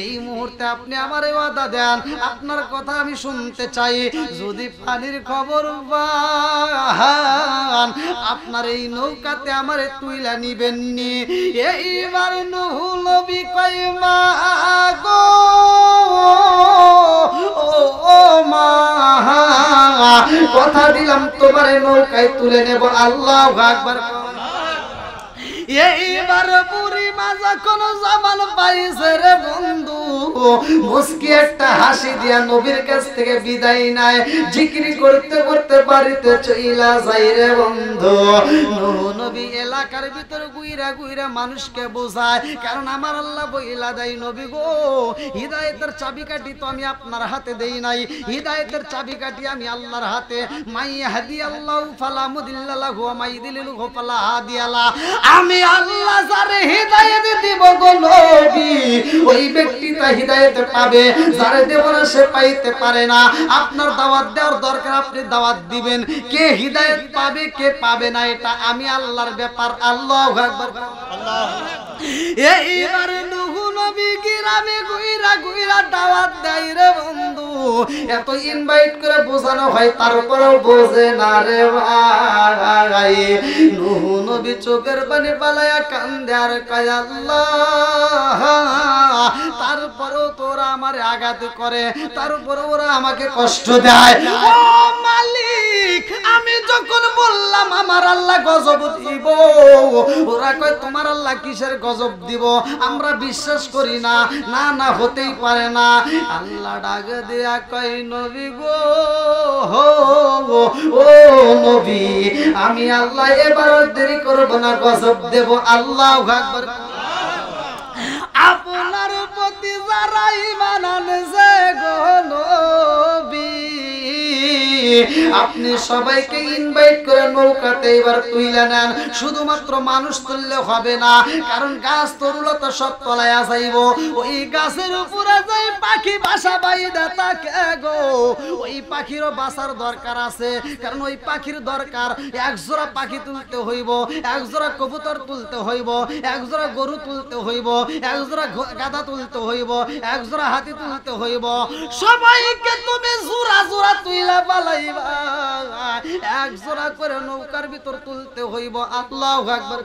এই মুহূর্তে আপনি আমারে ওয়াদা দেন, আপনার কথা আমি শুনতে চাই। যদি পানির খবর পান, আপনার এই নৌকাতে আমারে তুইলা নিবেন নি? এইবার নূহ নবী কই মা গো, ও মা, কথা দিলাম তোমারে নৌকায় তুলে নেব। আল্লাহু আকবার। এইবার বুড়ি মা যখন জামান পাইছে রে বন্ধু, মুস্কি একটা হাসি দিয়া নবীর কাছ থেকে বিদায় নাই, জিকির করতে করতে বাড়িতে চইলা যাই রে বন্ধু। নূহ নবী এলাকার ভিতর গুইরা গুইরা মানুষকে বোঝায়, কারণ আমার আল্লাহ বইলা দেয় নবী গো, হিদায়াতের চাবিকাঠি তো আমি আপনার হাতে দেই নাই, হিদায়াতের চাবিকাঠি আমি আল্লাহর হাতে। মাই ইয়াহদিয়াল্লাহু ফালা মুদিল্লা লাহু ওয়া মাই ইউদ্লিলহু ফালা হাদিয়া লা। আমি আল্লাহ যারে হিদায়াত দিব গো নবী, ওই ব্যক্তিটা হিদায়াত পাবে, যারে দেব না সে পাইতে পারে না। আপনার দাওয়াত দেওয়ার দরকার, আপনি দাওয়াত দিবেন। কে হিদায়াত পাবে কে পাবে না, এটা আমি আল্লাহর ব্যাপার। আল্লাহু আকবার। এইবার নূহ নবী গ্রামে গুইরা গুইরা দাওয়াত দেয় রে বন্ধু, এত ইনভাইট করে বোঝানো হয়, তারপরেও বোঝে না রে ভাই। নূহ নবী চোখের পানি পালায়া কান্দে আর কয় আল্লাহ, তারপরেও তোরা আমারে আঘাত করে, তারপরে ওরা আমাকে কষ্ট দেয়। ও মালিক, আমি যখন বললাম আমার আল্লাহ গজব দিব, ওরা কয় তোমার আল্লাহ কিসের গজব দিব, আমরা বিশ্বাস করি না। না না, হতেই পারে না। আল্লাহ ডাক দিয়া কয় নবী গো, ও নবী, আমি আল্লাহ এবার দেরি করব না, গজব দেব। আল্লাহু আকবার। আপনার প্রতি যারা ঈমান আনছে গো নবী, আপনি সবাইকে ইনভাইট করে নৌকাতে এবার তুইলা নেন। শুধুমাত্র মানুষ তুললে হবে না, কারণ গাছ তরুলতা সব তলায় যাইব। ওই গাছের উপরে যাই পাখি বাসা বাইদা থাকে গো, ওই পাখিরও বাসার দরকার আছে, কারণ ওই পাখির দরকার। এক জোড়া পাখি তুলতে হইব, এক জোড়া কবুতর তুলতে হইব, এক জোড়া গরু তুলতে হইব, এক জোড়া গাধা তুলতে হইব, এক জোড়া হাতি তুলতে হইব। সবাইকে তুমি জোড়া জোড়া তুইলা পালাইবা, এক জোড়া করে নৌকার ভিতর তুলতে হইব। আল্লাহু আকবার।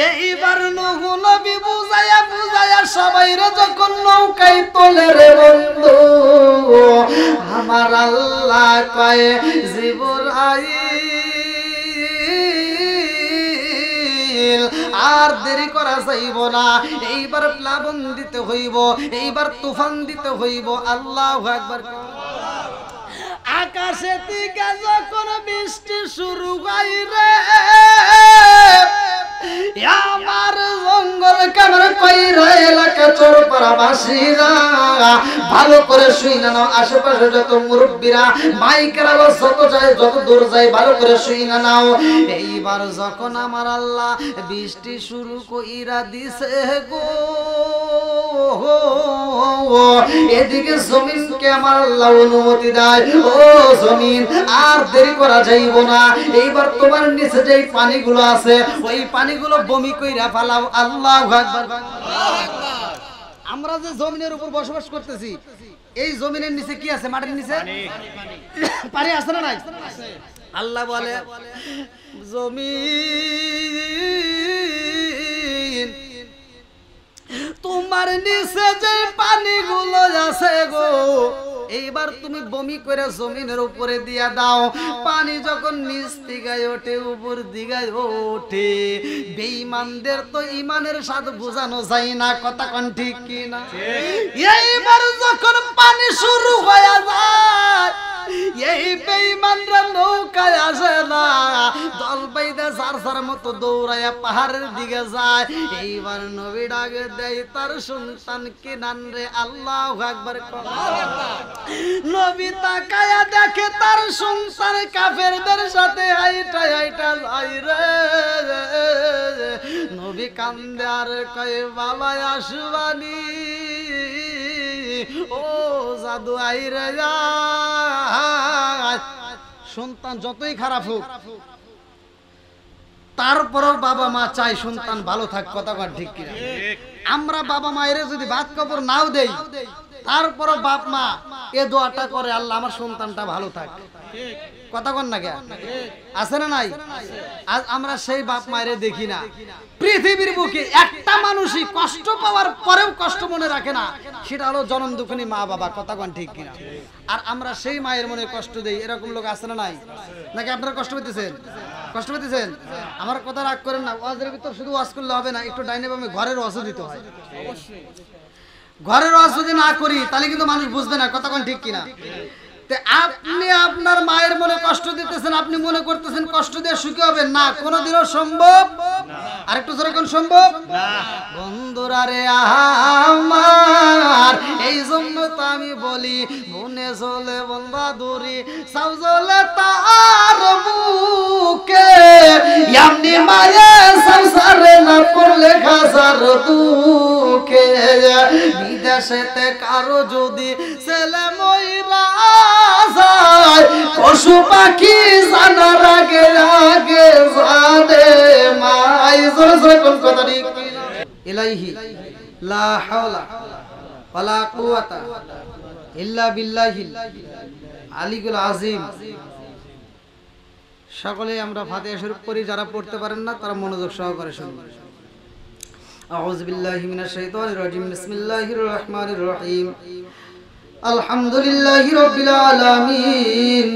এইবার নূহ নবী বুঝায়া বুঝায়া সবাইরে যখন নৌকায় তোলে রে বন্ধু, আমার আল্লাহ কয় জিবরাইল, আর দেরি করা যাইব না, এইবার প্লাবন দিতে হইব, এইবার তুফান দিতে হইব। আল্লাহু আকবার। আকাশে থেকে যখন বৃষ্টি শুরু হয় রে, আমার জঙ্গল কামড় কইরা এলাকা চরপাড়াবাসীরা ভালো করে শুইনা নাও। আশেপাশে যত মুরব্বীরা মাইকের আওয়াজ যত যায়, যত দূর যায়, ভালো করে শুইনা নাও। এইবার যখন আমার আল্লাহ বৃষ্টি শুরু কইরা দিছে গো, এদিকে জমিনকে আমার আল্লাহ অনুমতি দেয়, ও জমিন আর দেরি করা যাইব না, এইবার তোমার নিচে যেই পানিগুলো আছে ওই পানিগুলো বমি কইরা ফেলাও। আল্লাহু আকবার। আমরা যে জমিনের উপর বসবাস করতেছি, এই জমিনের নিচে কি আছে? মাটির নিচে পানি আছে না নাই? আল্লাহ বলে জমিন তোমার নিচে যে পানিগুলো আছে গো, এইবার তুমি বমি করে জমিনের উপরে দিয়া দাও। পানি যখন নিচ দিগায় ওঠে, উপর দিগায় ওঠে, বেঈমানদের তো ইমানের স্বাদ বোঝানো যায় না, কথা কোন ঠিক কি না? এইবার যখন পানি শুরু হয়ে যায়, এই বেঈমানরা নৌকায় আসে না, দল বাইদা যার যার মতো দৌড়াইয়া পাহাড়ের দিকে যায়। এইবার নবী ডাকে দেয় তার সন্তান কিনান রে। আল্লাহু আকবার। নবী তাকায়া দেখে তার সন্তান কাফেরদের সাথে হাইটা হাইটা যায় রে। নবী কান্দে আর কয় বাবা আসবানি, ও জাদু আইরে যায়। সন্তান যতই খারাপ হোক, তারপরেও বাবা মা চাই সন্তান ভালো থাক, কথা কর ঠিক কিনা? আমরা বাবা মায়ের যদি ভাত কাপড় নাও দেই, তারপরও বাপ মা এ দোয়াটা করে, আল্লাহ আমার সন্তানটা ভালো থাক, কথা কর না? কে আছে না নাই? আজ আমরা সেই বাপ মায়ের দেখি না। পৃথিবীর বুকে একটা মানুষই কষ্ট পাওয়ার পরেও কষ্ট মনে রাখে না, সেটা হলো জনম দুঃখিনী মা বাবা, কথা কন ঠিক কিনা? আর আমরা সেই মায়ের মনে কষ্ট দেই, এরকম লোক আছে না নাই? নাকি আপনারা কষ্ট পেতেছেন? কষ্ট পেতেছেন? আমার কথা রাগ করেন না। ওয়াজের ভিতর শুধু ওয়াজ করলে হবে না, একটু ডাইনে বামে ঘরের ওয়াজও দিতে হয়। ঘরের ওয়াজ যদি না করি তাহলে কিন্তু মানুষ বুঝবে না, কথা কোন ঠিক কিনা? আপনি আপনার মায়ের মনে কষ্ট দিতেছেন, আপনি মনে করতেছেন কষ্ট দিয়ে সুখী হবেন না, কোনোদিনও সম্ভব। আরেকটু জোরে কোন সম্ভব না। বন্ধুরা রে আমার, এই জন্য তো আমি বলি মনে চলে বন্ধা দূরি সাউ চলে তার বুকে, এমনি মায়ে সংসারে না পড়লে খাসার দুঃখে। বিদেশেতে কারো যদি ছেলে মহিলা পশু পাখি জানার আগে আগে জানে মাই। কোন কথা ঠিক? ইলাইহি লা হাওলা ওয়ালা কুওয়াতা ইল্লা বিল্লাহিল আলিয়্যিল আযীম। সকলে আমরা ফাতিহা শরীফ পড়ি, যারা পড়তে পারেন না তারা মনোযোগ সহকারে শুনুন। আউযু বিল্লাহি মিনাশ শাইতানির রাজিম। বিসমিল্লাহির রহমানির রহিম। আলহামদুলিল্লাহি রাব্বিল আলামিন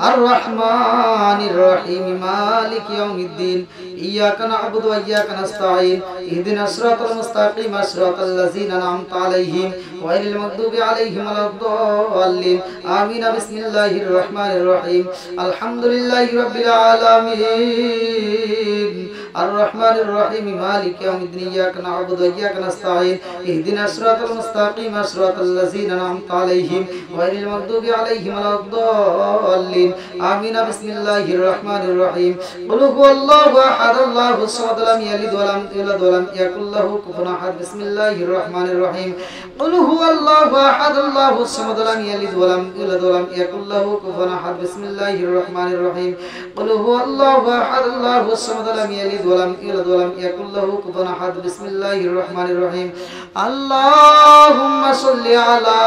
আর রহমানির রহিম মালিকি ইয়াউমিদ্দিন ইয়্যাকা না'বুদু ওয়া ইয়্যাকা নাস্তাঈন ইহদিনাস সিরাতাল মুস্তাকিম সিরাতাল লাযিনা আন'আমতা আলাইহিম গায়রিল মাগদুবি আলাইহিম ওয়ালাদ-দাল্লিন আমিন। বিসমিল্লাহির রহমানির রহিম। আলহামদুলিল্লাহি রাব্বিল আলামিন আর রহমানির রহিম মালিকি ইয়াউমিদ্দিন ইয়্যাকা না'বুদু ওয়া ইয়্যাকা নাস্তাঈন ইহদিনাস সিরাতাল মুস্তাকিম সিরাতাল লাযিনা আন'আমতা আলাইহিম গায়রিল মাগদুবি আলাইহিম ওয়ালাদ-দাল্লিন আমিন। বিসমিল্লাহির রহমানির রহিম। কুল হুয়াল্লাহু আহাদ আল্লাহুস সামাদ লাম ইয়ালিদ ওয়া লাম ইউলাদ ওয়া লাম ইয়াকুল লাহু কুফুওয়ান আহাদ। বিসমিল্লাহির রহমানির রহিম। কুল হুয়াল্লাহু আহাদ আল্লাহুস সামাদ লাম ইয়ালিদ ওয়া লাম ইউলাদ ওয়া লাম ইয়াকুল লাহু কুফুওয়ান আহাদ। বিসমিল্লাহির রহমানির রহিম। কুল হুয়াল্লাহু আহাদ আল্লাহুস সামাদ লাম ইয়ালিদ ওয়া লাম ইউলাদ ওয়া লাম ইয়াকুল লাহু কুফুওয়ান আহাদ। বিসমিল্লাহির রহমানির রহিম। আল্লাহুম্মা সাল্লি আলা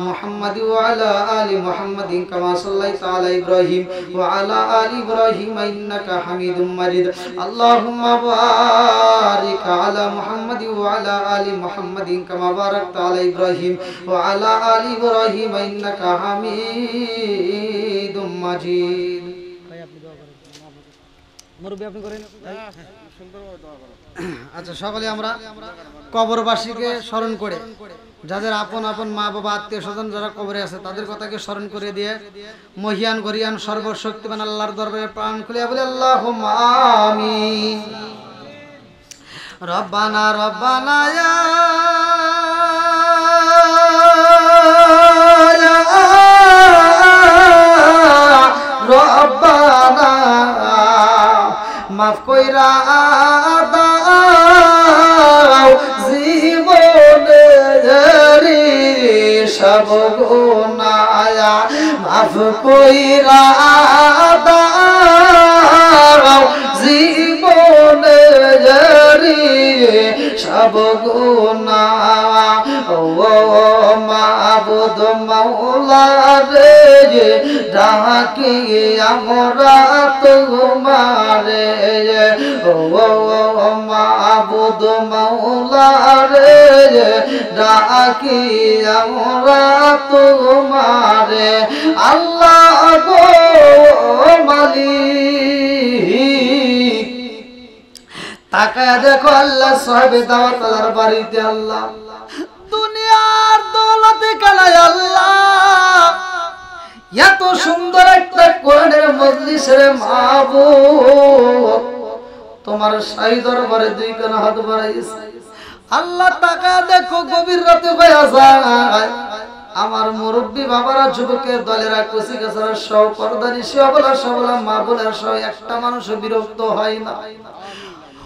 মুহাম্মাদ ওয়া আলা আলি মুহাম্মাদিন কামা সাল্লাইতা আলা ইব্রাহিম ওয়া আলা আলি ইব্রাহিম ইন্নাকা হামিদুম মাজিদ। আল্লাহুম্মা বারিক আলা মুহাম্মাদ ওয়া আলা আলি মুহাম্মাদিন কামা বারাকতা আলা ইব্রাহিম ওয়া আলা আলি ইব্রাহিম ইন্নাকা হামিদুম মাজিদ। ভাই আপনি দোয়া করেন, মুরব্বি আপনি করেন। সুন্দরভাবে দোয়া করেন। আচ্ছা, সকলে আমরা কবরবাসীকে স্মরণ করে, যাদের আপন আপন মা বাবা আত্মীয় স্বজন যারা কবরে আছে তাদের কথাকে স্মরণ করে দিয়ে মহিয়ান গরিয়ান সর্বশক্তিমান আল্লাহর দরবারে প্রাণ খুলে বলে আল্লাহুম্মা আমিন। রব্বানা রব্বানা ইয়া রব্বানা মাফ কইরা দাও জীবনে সব গুনাহ মাফ কইরা দাও জীবনে সব গুনাহ ও মাবুদ মাওলা রে ডাকি আমরা তোমারে ও মাবুদ মাওলা রে ডাকি আমরা তোমারে আল্লাহ গো মালিক তাকায় দেখো আল্লাহ সাহেবে দাওয়াত আল্লাহর বাড়িতে আল্লাহ দুনিয়ার দৌলতে কালায় আল্লাহ এত সুন্দর একটা কোরআনের মজলিসের মাহবুব তোমার শাহী দরবারে দুই কানা হাত বাড়াইছে আল্লাহ তাকায় দেখো গভীর রাতে হয়ে যায় আমার মুরব্বী বাবারা যুবকের দলেরা কুচি গাছারা সহ পর্দানি সবলা সবলা মা বোনের সহ একটা মানুষ বিরক্ত হয় না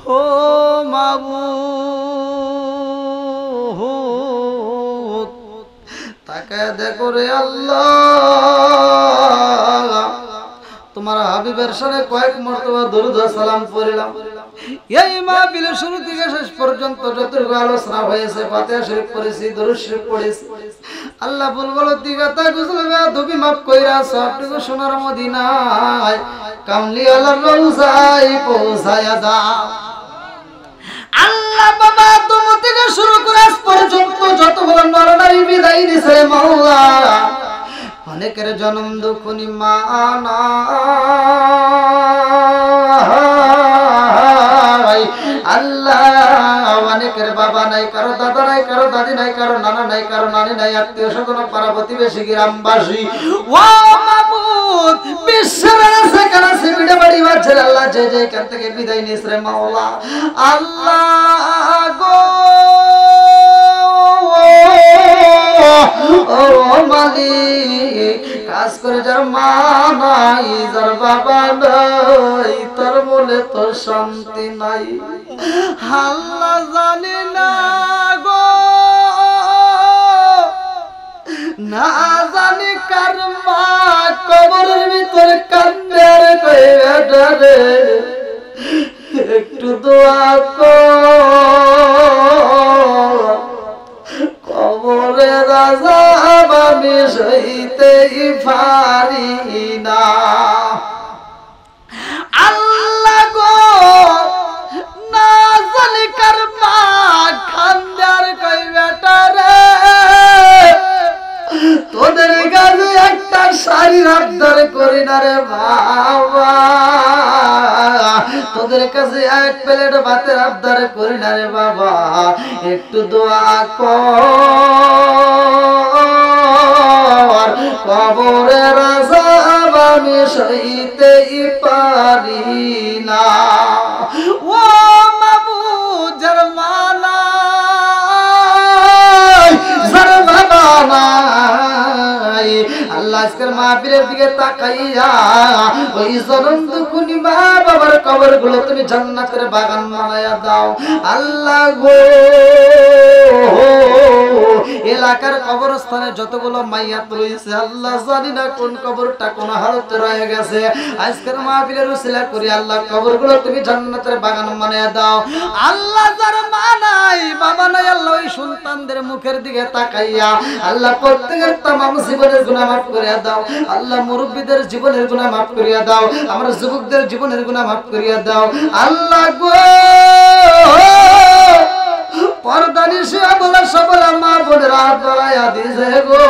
ও মাবুদ তাকায় দেখো রে আল্লাহ তোমার হাবিবের সাথে কয়েক মর্তবা দরুদ ও সালাম পড়লাম এই মাহফিলের শুরু থেকে শেষ পর্যন্ত যতটুকু আলোচনা হয়েছে ফাতিহা শরীফ পড়েছি দরুদ শরীফ পড়েছি আল্লাহ বলবলো দিগাতা গুজলবে দুবি মাফ কইরা সবটুকু সোনার মদিনায় কামলি আল্লাহর রওজায় পৌঁছায়া দাও আল্লাহ বাবা তুমি থেকে শুরু করে আজ পর্যন্ত যতগুলো নরনারী বিদায় দিছে মাওলা অনেকের জন্ম দুঃখনি মা নাই আল্লাহ অনেকের বাবা নাই কারো দাদা নাই কারো দাদি নাই কারো নানা নাই কারো নানি নাই আত্মীয় স্বজন পাড়া প্রতিবেশী গ্রামবাসী ও মাবুদ বিশ্বের আছে কাছে বিড়ে বাড়ি বাজছে আল্লাহ যে যে এখান থেকে বিদায় নিস রে মাওলা আল্লাহ গো ও মালিক কাজ করে যার মা নাই যার বাবা নাই তার মনে তো শান্তি নাই আল্লাহ জানি না গো না জানি কার মা কবরের ভিতরে কান্দে আর কইবে রে একটু দোয়া কর কবরের আযাব আমি সইতেই পারি না আল্লাহ গো না জানি কার মা কান্দে আর কইবে রে তোদের কাছে একটা শাড়ির আবদার করি না রে বাবা তোদের কাছে এক প্লেট ভাতের আবদার করি না রে বাবা একটু দোয়া কর কবরের আযাব আমি সইতেই পারি না ও মাবুদ যার মা নাই যার বাবা নাই আল্লাহ আজকের মাহফিলের দিকে তাকাইয়া ওই জনম দুখুনি মা বাবার কবরগুলো তুমি জান্নাতের বাগান বানায়া দাও আল্লাহ গো এলাকার কবরস্থানে যতগুলো মাইয়াত রয়েছে আল্লাহ জানি না কোন কবরটা কোন হালতে রয়ে গেছে আজকের মাহফিলের উসিলা করি আল্লাহ কবরগুলো তুমি জান্নাতের বাগান বানায়া দাও আল্লাহ যার মা নাই বাবা নাই আল্লাহ ওই সন্তানদের মুখের দিকে তাকাইয়া আল্লাহ প্রত্যেকের তামাম জীবনের গুনাহ মাফ করিয়া দাও আল্লাহ মুরব্বিদের জীবনের গুনাহ মাফ করিয়া দাও আমরা যুবকদের জীবনের গুনাহ মাফ করিয়া দাও আল্লাহ গো পর্দা নিশে বলে সবল মা বোনের হাত বাড়াইয়া দিছে গো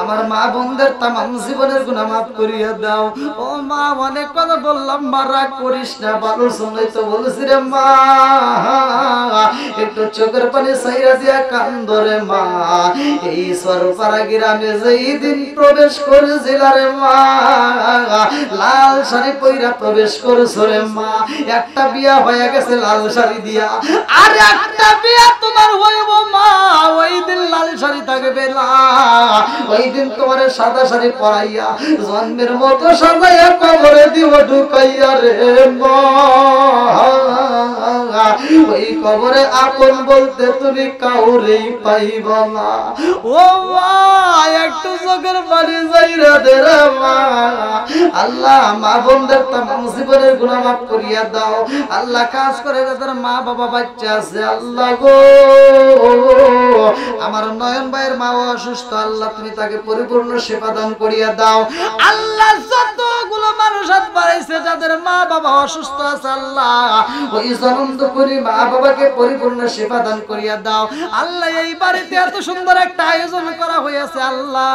আমার মা বোনদের তামাম জীবনের গুনাহ মাফ করিয়া দাও ও মা অনেক কথা বললাম মা রাগ করিস না ভালো শুনলেই তো বলছি রে মা একটু চোখের পানি সাইরা দিয়া কান্দরে মা এই সরপাড়া গ্রামে যেই দিন প্রবেশ করেছিল রে মা লাল শাড়ি পইরা প্রবেশ করেছো রে মা একটা বিয়া হয়ে গেছে লাল শাড়ি দিয়া আর একটা বিয়া তোমার হইব মা ওই দিন লাল শাড়ি থাকবে না ওই দিন তোমার সাদা শাড়ি পরাইয়া জন্মের মতো সাজাইয়া কবরে দিব ঢুকাইয়া রে মা ওই কবরে আপন বলতে তুমি কাউরেই পাইব না ও মা একটু চোখের পানি যাইরা দে রে মা আল্লাহ মা বোনদের তামাম জীবনের গুনাহ মাফ করিয়া দাও আল্লাহ কাজ করে যাদের মা বাবা বাচ্চা আছে আল্লাহ গো আমার নয়ন ভাইয়ের মা অসুস্থ আল্লাহ তুমি তাকে পরিপূর্ণ সেবা দান করিয়া দাও আল্লাহ যতগুলো মানুষ হাত বাড়াইছে যাদের মা বাবা অসুস্থ আছে আল্লাহ ওই আনন্দ করি মা বাবাকে পরিপূর্ণ সেবা দান করিয়া দাও আল্লাহ এই বাড়িতে এত সুন্দর একটা আয়োজন করা হয়েছে আল্লাহ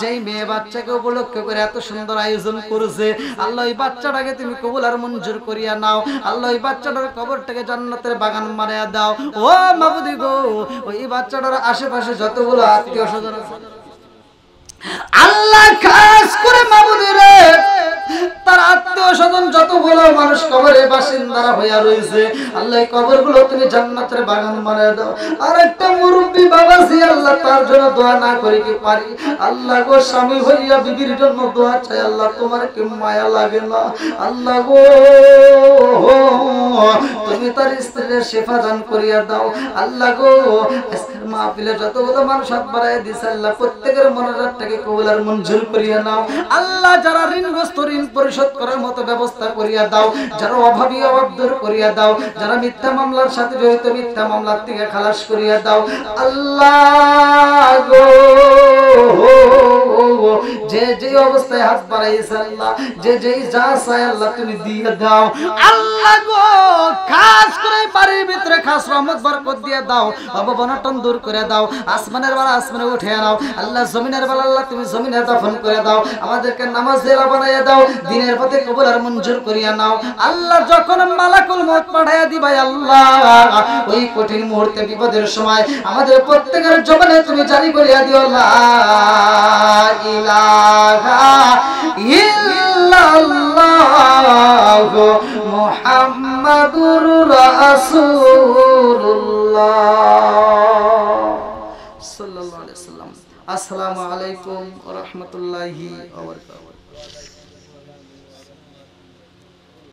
যেই মেয়ে বাচ্চাকে উপলক্ষ করে এত সুন্দর আয়োজন করেছে আল্লাহ এই বাচ্চাটাকে তুমি কবুল আর মঞ্জুর করিয়া নাও আল্লাহ এই বাচ্চাটার কবরটাকে জান্নাতের বাগান বানাইয়া দাও ও মাবুদি গো ওই বাচ্চাটার আশেপাশে যতগুলো আত্মীয় স্বজন আছে আল্লাহ খাস করে মাবুদি রে তার আত্মীয় স্বজন যতগুলো মানুষ কবরে বাসিন্দারা হইয়া রয়েছে আল্লাহ এই কবরগুলো তুমি জান্নাতের বাগান বানায় দাও আর একটা মুরব্বি বাবা জি আল্লাহ তার জন্য দোয়া না করে কি পারি আল্লাহ গো স্বামী হইয়া বিবির জন্য দোয়া চাই আল্লাহ তোমার কি মায়া লাগে না আল্লাহ গো তুমি তার স্ত্রীর শেফা দান করিয়া দাও আল্লাহ গো আজকের মাহফিলে যতগুলো মানুষ হাত বাড়াইয়া দিছে আল্লাহ প্রত্যেকের মনোজাতটাকে কবুল আর মঞ্জুর করিয়া নাও আল্লাহ যারা ঋণগ্রস্ত ঋণ পরিশোধ করার মতো ব্যবস্থা করিয়া দাও যারা অভাবী অভাব দূর করিয়া দাও যারা মিথ্যা মামলার সাথে জড়িত মিথ্যা মামলার থেকে খালাস করিয়া দাও আল্লাহ গো যে যে অবস্থায় হাত বাড়াইছে আল্লাহ যে যেই যা চায় আল্লাহ তুমি দিয়ে দাও আল্লাহ গো খাস করে বাড়ির ভিতরে খাস রহমত বরকত দিয়ে দাও অবনটন দূর করে দাও আসমানের বেলা আসমানে উঠে নাও আল্লাহ জমিনের বেলা আল্লাহ তুমি জমিনে দাফন করে দাও আমাদেরকে নামাজ দেওয়া বানাইয়া দাও দিনের পথে কবুল আর মঞ্জুর করিয়া নাও আল্লাহ যখন মালাকুল মউত পাঠাইয়া দিবাই আল্লাহ ওই কঠিন মুহূর্তে বিপদের সময় আমাদের প্রত্যেকের জীবনে তুমি জারি করিয়া দিও লা ইলাহা ইল্লাল্লাহ মুহাম্মাদুর রাসূলুল্লাহ সাল্লাল্লাহু আলাইহি ওয়াসাল্লাম আসসালামু আলাইকুম ওয়া রাহমাতুল্লাহি ওয়া বারাকাতুহু